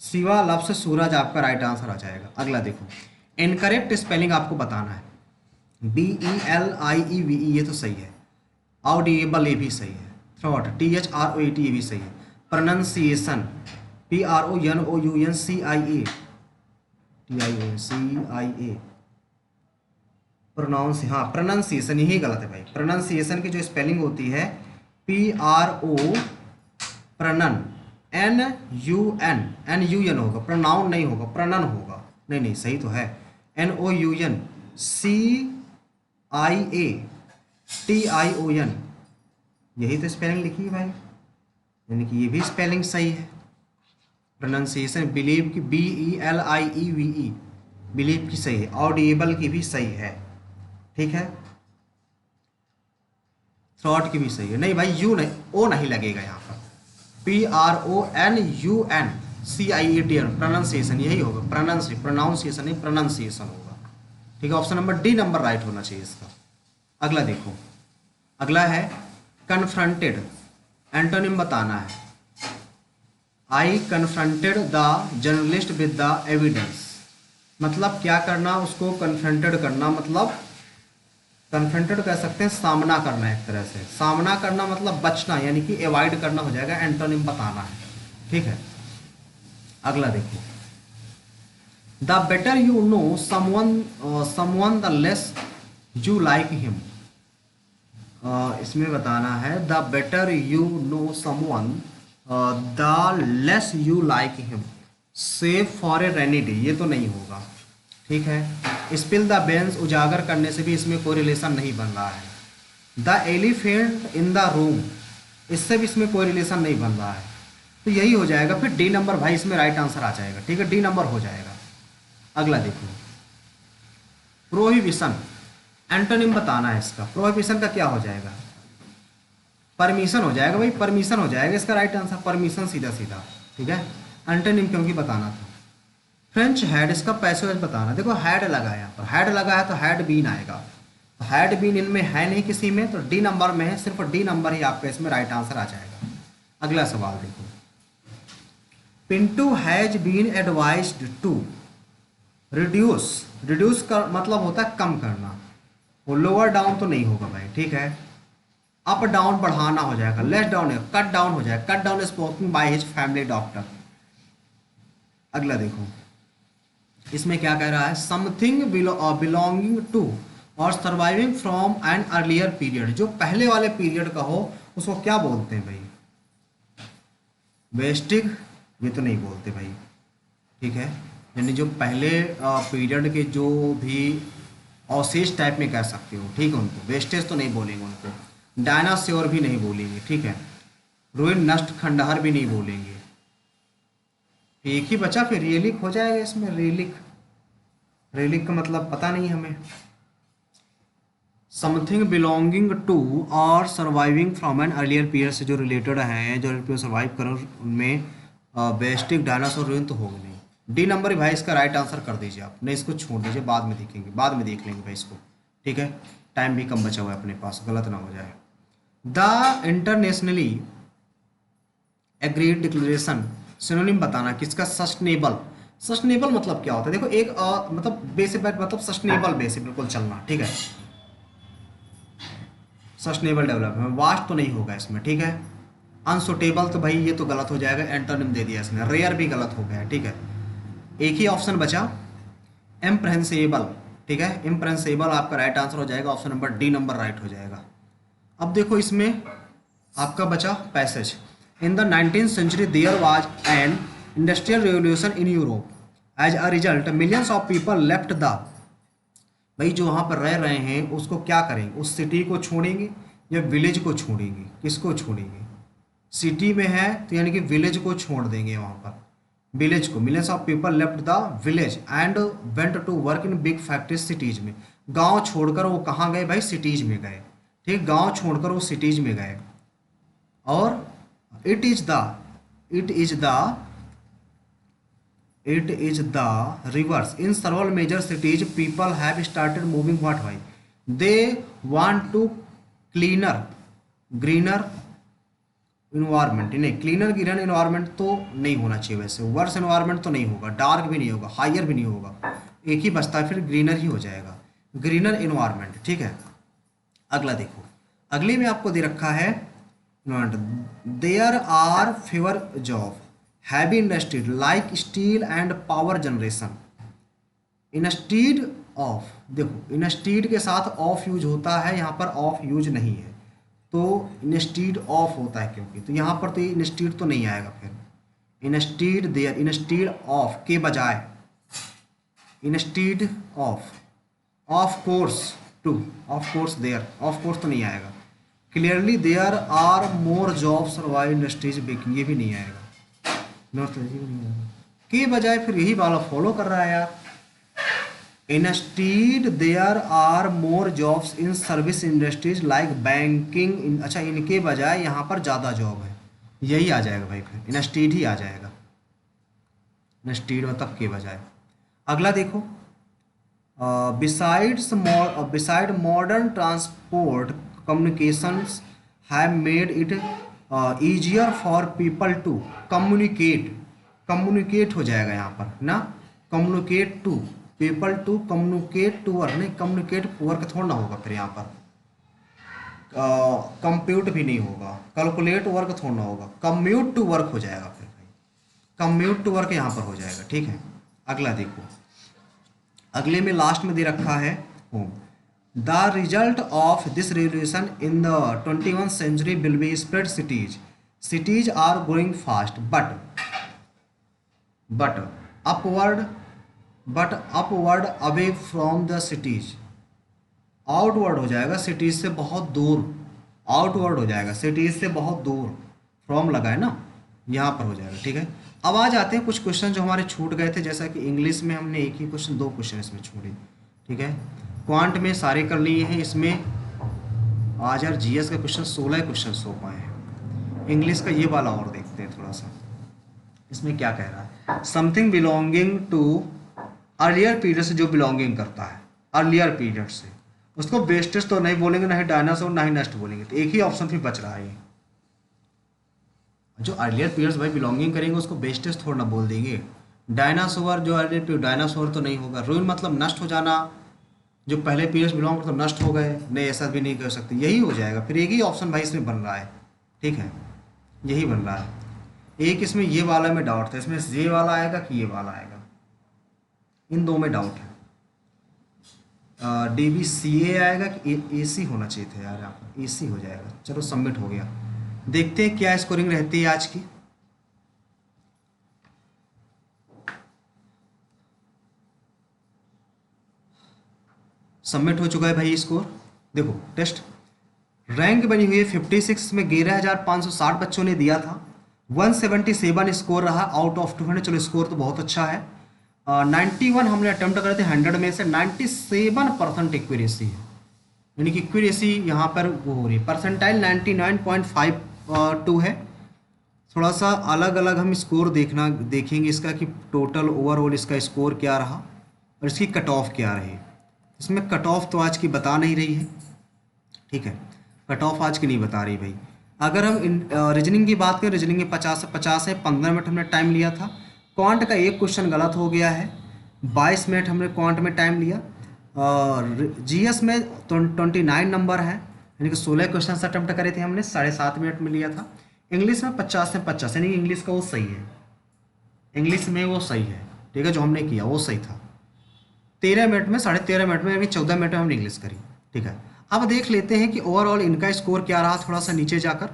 सिवा लफ्स सूरज आपका राइट आंसर आ जाएगा। अगला देखो, इनकरेक्ट स्पेलिंग आपको बताना है। BELIEVE ये तो सही है। ऑडिएबल ये भी सही है। थ्रॉट THROAT ये भी सही है। प्रोनाउंसिएशन PRONOUNCIA प्रोनाउंस, हाँ प्रोनाउंसिएशन यही गलत है भाई। प्रोनाउंसिएशन की जो स्पेलिंग होती है PRO प्रणन NUN होगा, प्रोनाउन नहीं होगा, प्रणन होगा। नहीं सही तो है, NOUNCIATION यही तो स्पेलिंग लिखी है भाई, यानी कि ये भी स्पेलिंग सही है। प्रोनाउंसिएशन बिलीव की BELIEVE बिलीव की सही है। ऑडिएबल की भी सही है, ठीक है। थ्रॉट की भी सही है। नहीं भाई यू नहीं, ओ नहीं लगेगा यहाँ पर। PRONUNCIATN प्रोनाउंसिएशन यही होगा, प्रोनाउंसिएशन नहीं प्रोनाउंसिएशन होगा, ठीक है। Option number D number right होना चाहिए इसका। अगला देखो, अगला है कन्फ्रंटेड, एंटोनिम बताना है। I confronted the journalist with the evidence, मतलब क्या करना? उसको कन्फ्रंटेड करना, मतलब कन्फ्रंटेड कह सकते हैं सामना करना, एक तरह से सामना करना मतलब बचना, यानी कि अवॉइड करना हो जाएगा। एंटोनिम बताना है, ठीक है। अगला देखो, the better you know someone the less you like him, इसमें बताना है the better you know someone the less you like him, save for a rainy day, ये तो नहीं होगा, ठीक है। स्पिल द बेंस, उजागर करने से भी इसमें कोई रिलेशन नहीं बन रहा है। The elephant in the room, इससे भी इसमें कोई रिलेशन नहीं बन रहा है, तो यही हो जाएगा। फिर डी नंबर भाई इसमें राइट आंसर आ जाएगा, ठीक है, डी नंबर हो जाएगा। अगला देखो, प्रोहिबिशन, एंटोनिम बताना है इसका। प्रोहिबिशन का क्या हो जाएगा, परमिशन हो जाएगा भाई, परमिशन हो जाएगा इसका राइट आंसर, परमिशन सीधा सीधा, ठीक है। एंटोनिम क्योंकि बताना था। फ्रेंच हैड, इसका पैसेज बताना। देखो हैड लगा है यहाँ पर, हैड लगा है तो हैड बीन आएगा, तो हैड बीन इनमें है नहीं किसी में, तो डी नंबर में है, सिर्फ डी नंबर ही आपका इसमें राइट आंसर आ जाएगा। अगला सवाल देखो, Pintu has been advised to reduce, reduce का मतलब होता है कम करना, वो लोअर डाउन तो नहीं होगा भाई, ठीक है। अप डाउन बढ़ाना हो जाएगा, लेस डाउन है, कट डाउन हो जाएगा, cut down spoken by his family doctor. अगला देखो, इसमें क्या कह रहा है, समथिंग बिलोंगिंग टू और surviving from an earlier period, जो पहले वाले पीरियड का हो उसको क्या बोलते हैं भाई, वेस्टिग, ये तो नहीं बोलते भाई, ठीक है। यानी जो पहले पीरियड के जो भी अवशेष टाइप में कह सकते हो, ठीक है, उनको वेस्टेज तो नहीं बोलेंगे, उनको डायनासोर भी नहीं बोलेंगे, ठीक है, रुइन, नष्ट, खंडहर भी नहीं बोलेंगे। एक ही बचा फिर रेलिक हो जाएगा इसमें, रेलिक, रेलिक का मतलब पता नहीं हमें। समथिंग बिलोंगिंग टू और surviving from an earlier period से जो रिलेटेड हैं, जो पीरियड सर्वाइव करो, उनमें वेस्टिक, डायनासोर, रुइन तो होगा नहीं। डी नंबर भाई इसका राइट आंसर कर दीजिए आप, नहीं इसको छोड़ दीजिए, बाद में देखेंगे, बाद में देख लेंगे भाई इसको, ठीक है, टाइम भी कम बचा हुआ है अपने पास, गलत ना हो जाए। The internationally agreed declaration, synonym बताना किसका, सस्टेनेबल। सस्टेनेबल मतलब क्या होता है, देखो एक मतलब बेसिक मतलब सस्टेनेबल बेसिक बिल्कुल चलना, ठीक है, सस्टेनेबल डेवलपमेंट, वास्ट तो नहीं होगा इसमें, ठीक है। अनसुटेबल तो भाई ये तो गलत हो जाएगा, एंटोनिम दे दिया इसने, रेयर भी गलत हो गया, ठीक है। एक ही ऑप्शन बचा, इम्प्रेंसेबल, ठीक है, इम्प्रेंसेबल आपका राइट आंसर हो जाएगा, option number D number right हो जाएगा। अब देखो इसमें आपका बचा passage, in the 19th century there was an industrial revolution in Europe, as a result millions of people left the, भाई जो वहाँ पर रह रहे हैं उसको क्या करेंगे, उस सिटी को छोड़ेंगे या विलेज को छोड़ेंगे, किसको छोड़ेंगे, सिटी में है तो यानी कि विलेज को छोड़ देंगे वहाँ पर, विलेज को। Millions of people left the village and went to work in big factories cities में, गांव छोड़कर वो कहाँ गए भाई, सिटीज में गए, ठीक, गांव छोड़कर वो सिटीज में गए। और it is the reverse in several major cities people have started moving what भाई, they want to cleaner greener environment, नहीं क्लीनर ग्रीनर इन्वायरमेंट तो नहीं होना चाहिए वैसे, वर्स इन्वायरमेंट तो नहीं होगा, डार्क भी नहीं होगा, हायर भी नहीं होगा, एक ही बचता है फिर ग्रीनर ही हो जाएगा, ग्रीनर इन्वायरमेंट, ठीक है। अगला देखो, अगले में आपको दे रखा है, there are fewer job heavy industry like steel and power generation, instead of, देखो इंस्टीड के साथ ऑफ यूज होता है, यहाँ पर ऑफ यूज नहीं है, तो इंस्टीड ऑफ होता है क्योंकि, तो यहाँ पर तो ये इंस्टीड तो नहीं आएगा, फिर इंस्टीड देयर, इंस्टीड ऑफ के बजाय, instead of course to, of course there, of course तो नहीं आएगा। Clearly there are more jobs survive industries baking, ये भी नहीं आएगा, नॉर्थ भी नहीं आएगा, के बजाय फिर यही वाला फॉलो कर रहा है यार। Instead there are more jobs in service industries like banking, अच्छा इनके बजाय यहाँ पर ज़्यादा जॉब है, यही आ जाएगा भाई, फिर इंस्टीड ही आ जाएगा, इंस्टीड मतलब के बजाय। अगला देखो, beside modern transport communications have made it easier for people to communicate, communicate हो जाएगा यहाँ पर ना, communicate to people to communicate to work, नहीं कम्युनिकेट वर्क थोड़ा ना होगा फिर यहाँ पर, कंप्यूट भी नहीं होगा, कैलकुलेट वर्क थोड़ा ना होगा, कम्यूट टू वर्क हो जाएगा फिर भाई, कम्यूट टू वर्क यहाँ पर हो जाएगा, ठीक है। अगला देखो, अगले में लास्ट में दे रखा है home, the result of this revolution in the 21st century will be spread cities cities are growing fast but upward away from the cities. Outward हो जाएगा, सिटीज से बहुत दूर, आउटवर्ड हो जाएगा, सिटीज से बहुत दूर, फ्रॉम लगा है ना, यहाँ पर हो जाएगा। ठीक है, अब आ जाते हैं कुछ क्वेश्चन जो हमारे छूट गए थे, जैसा कि इंग्लिश में हमने एक ही क्वेश्चन, दो क्वेश्चन इसमें छोड़े। ठीक है, क्वांट में सारे कर लिए हैं, इसमें आज यार जीएस का क्वेश्चन 16 क्वेश्चन हो पाए हैं। इंग्लिश का ये वाला और देखते हैं थोड़ा सा, इसमें क्या कह रहा है। Something belonging to earlier period से, जो बिलोंगिंग करता है अर्लियर पीरियड से, उसको बेस्टेस्ट तो नहीं बोलेंगे, ना ही डायनासोर ना ही नेक्स्ट बोलेंगे, तो एक ही ऑप्शन फिर बच रहा है। जो अर्लियर पीरियड्स भाई बिलोंगिंग करेंगे उसको बेस्टेस्ट थोड़ा ना बोल देंगे। डायनासोर जो अर्लियर पीरियड, डायनासोर तो नहीं होगा। रूइन मतलब नष्ट हो जाना, जो पहले पीरियड्स बिलोंग करते नष्ट हो गए, नहीं ऐसा भी नहीं कर सकते, यही हो जाएगा। फिर एक ही ऑप्शन भाई इसमें बन रहा है। ठीक है, यही बन रहा है। एक इसमें ये वाला में डाउट था, इसमें ये वाला आएगा कि ये वाला आएगा, इन दो में डाउट है। DBCA आएगा कि AC होना चाहिए था यार, यहाँ पर AC हो जाएगा। चलो सबमिट हो गया। देखते हैं क्या स्कोरिंग रहती है आज की। सबमिट हो चुका है भाई स्कोर। देखो टेस्ट रैंक बनी हुई है 56 में, 11,560 बच्चों ने दिया था। 177 स्कोर रहा आउट ऑफ 200। चलो स्कोर तो बहुत अच्छा है। 91 हमने अटेम्प्ट करे थे 100 में से, 97% एक्यूरेसी है, यानी कि एक्यूरेसी यहाँ पर वो हो रही है। परसेंटाइल 99.52 है। थोड़ा सा अलग अलग हम स्कोर देखेंगे इसका कि टोटल ओवरऑल इसका स्कोर क्या रहा और इसकी कट ऑफ क्या रही। इसमें कट ऑफ तो आज की बता नहीं रही है। ठीक है, कट ऑफ आज की नहीं बता रही भाई। अगर हम रीजनिंग की बात करें, रीजनिंग में 50 से 50 है, 15 मिनट हमने टाइम लिया था। क्वांट का एक क्वेश्चन गलत हो गया है, 22 मिनट हमने क्वांट में टाइम लिया। और जीएस में 29 नंबर है, यानी कि 16 क्वेश्चन अटैम्प्ट करे थे हमने, 7.5 मिनट में लिया था। इंग्लिश में 50 से 50, यानी कि इंग्लिश का वो सही है, इंग्लिश में वो सही है। ठीक है, जो हमने किया वो सही था। 13 मिनट में, 13.5 मिनट में, यानी 14 मिनट में हमने इंग्लिश करी। ठीक है, अब देख लेते हैं कि ओवरऑल इनका स्कोर क्या रहा। थोड़ा सा नीचे जाकर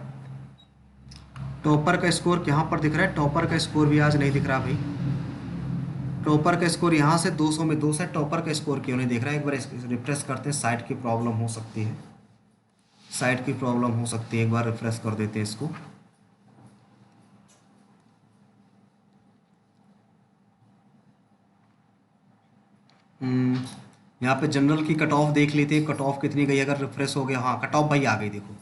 टॉपर का स्कोर यहाँ पर दिख रहा है, टॉपर का स्कोर भी आज नहीं दिख रहा भाई। टॉपर का स्कोर यहाँ से 200 में 200 है, टॉपर का स्कोर क्यों नहीं दिख रहा है। एक बार रिफ्रेश करते हैं, साइट की प्रॉब्लम हो सकती है, साइट की प्रॉब्लम हो सकती है। एक बार रिफ्रेश कर देते हैं इसको। यहाँ पे जनरल की कट ऑफ देख लेते हैं, कट ऑफ कितनी गई। अगर रिफ्रेश हो गया, हाँ कट ऑफ भाई आ गई। देखो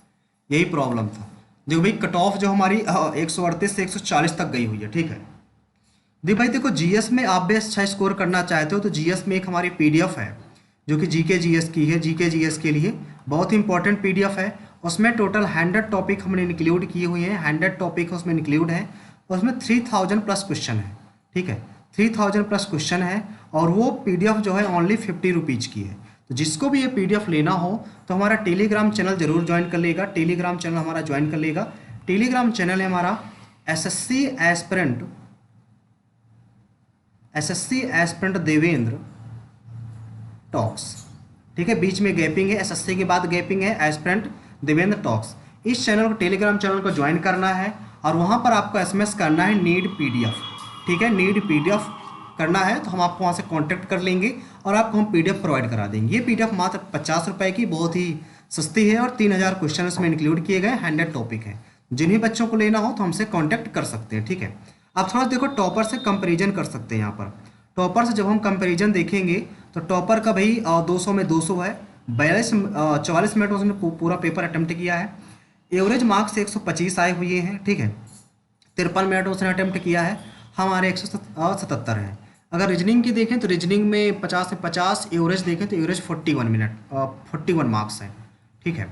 यही प्रॉब्लम था। देखो भाई कट ऑफ जो हमारी 138 से 140 तक गई हुई है। ठीक है, देखो भाई, देखो जीएस में आप भी अच्छा स्कोर करना चाहते हो तो जीएस में एक हमारी पीडीएफ है जो कि जीके जीएस की है। जीके जीएस के लिए बहुत इंपॉर्टेंट पीडीएफ है। उसमें टोटल 100 टॉपिक हमने इंक्लूड किए हुए हैं, 100 टॉपिक उसमें इंक्लूड है। उसमें 3000 प्लस क्वेश्चन है। ठीक है, 3000 प्लस क्वेश्चन है और वो पीडीएफ जो है ओनली 50 रुपीज़ की है। तो जिसको भी ये पीडीएफ लेना हो तो हमारा टेलीग्राम चैनल जरूर ज्वाइन कर लेगा। टेलीग्राम चैनल हमारा ज्वाइन कर लेगा। टेलीग्राम चैनल है हमारा एसएससी एस्पिरेंट देवेंद्र टॉक्स। ठीक है, बीच में गैपिंग है, एसएससी के बाद गैपिंग है, एस्पिरेंट देवेंद्र टॉक्स। इस चैनल को, टेलीग्राम चैनल को ज्वाइन करना है और वहाँ पर आपको एसएमएस करना है नीड पीडीएफ। ठीक है, नीड पीडीएफ करना है तो हम आपको वहाँ से कांटेक्ट कर लेंगे और आपको हम पीडीएफ प्रोवाइड करा देंगे। ये पीडीएफ मात्र 50 रुपये की बहुत ही सस्ती है और 3000 क्वेश्चन इसमें इंक्लूड किए गए, 100 टॉपिक हैं। जिन्हीं बच्चों को लेना हो तो हमसे कांटेक्ट कर सकते हैं। ठीक है, अब थोड़ा देखो टॉपर से कंपैरिजन कर सकते हैं। यहाँ पर टॉपर से जब हम कंपैरिजन देखेंगे तो टॉपर का भाई 200 में 200 है, 44 मिनट में उसने पूरा पेपर अटेम्प्ट किया है। एवरेज मार्क्स 125 आए हुए हैं। ठीक है, 53 मिनट में उसने अटेम्प्ट किया है, हमारे 177 हैं। अगर रीजनिंग की देखें तो रीजनिंग में 50 से 50, एवरेज देखें तो एवरेज 41 मार्क्स हैं। ठीक है,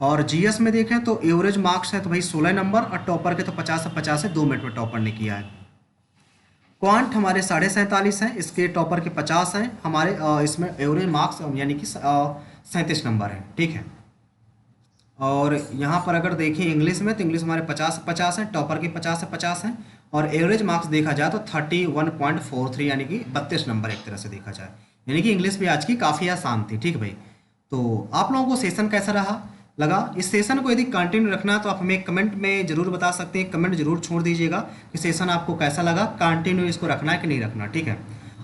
और जीएस में देखें तो एवरेज मार्क्स है तो भाई 16 नंबर और टॉपर के तो 50 से 50 है, 2 मिनट में टॉपर ने किया है। क्वांट हमारे 47.5 हैं, इसके टॉपर के 50 हैं। हमारे इसमें एवरेज मार्क्स यानी कि 37 नंबर है। ठीक है, और यहाँ पर अगर देखें इंग्लिश में तो इंग्लिश हमारे 50 से 50 हैं, टॉपर के 50 से 50 हैं। और एवरेज मार्क्स देखा जाए तो 31.43 यानी कि 32 नंबर एक तरह से देखा जाए, यानी कि इंग्लिश भी आज की काफ़ी आसान थी। ठीक भाई, तो आप लोगों को सेशन कैसा रहा लगा। इस सेशन को यदि कंटिन्यू रखना तो आप हमें कमेंट में जरूर बता सकते हैं, कमेंट जरूर छोड़ दीजिएगा कि सेशन आपको कैसा लगा, कंटिन्यू इसको रखना है कि नहीं रखना, ठीक है।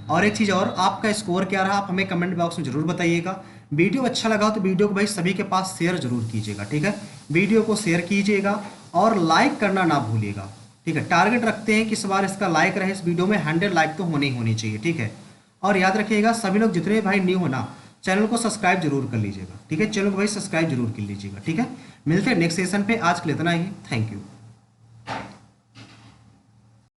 और एक चीज़ और, आपका स्कोर क्या रहा आप हमें कमेंट बॉक्स में जरूर बताइएगा। वीडियो अच्छा लगा तो वीडियो को भाई सभी के पास शेयर जरूर कीजिएगा, ठीक है। वीडियो को शेयर कीजिएगा और लाइक करना ना भूलिएगा, ठीक है। टारगेट रखते हैं कि इस बार इसका लाइक रहे इस वीडियो में 100 लाइक तो होनी ही होनी चाहिए, ठीक है। और याद रखिएगा सभी लोग जितने भाई न्यू हो ना, चैनल को सब्सक्राइब जरूर कर लीजिएगा, ठीक है। चैनल को भाई सब्सक्राइब जरूर कर लीजिएगा, ठीक है। मिलते हैं नेक्स्ट सेशन पे, आज के लिए इतना ही, थैंक यू।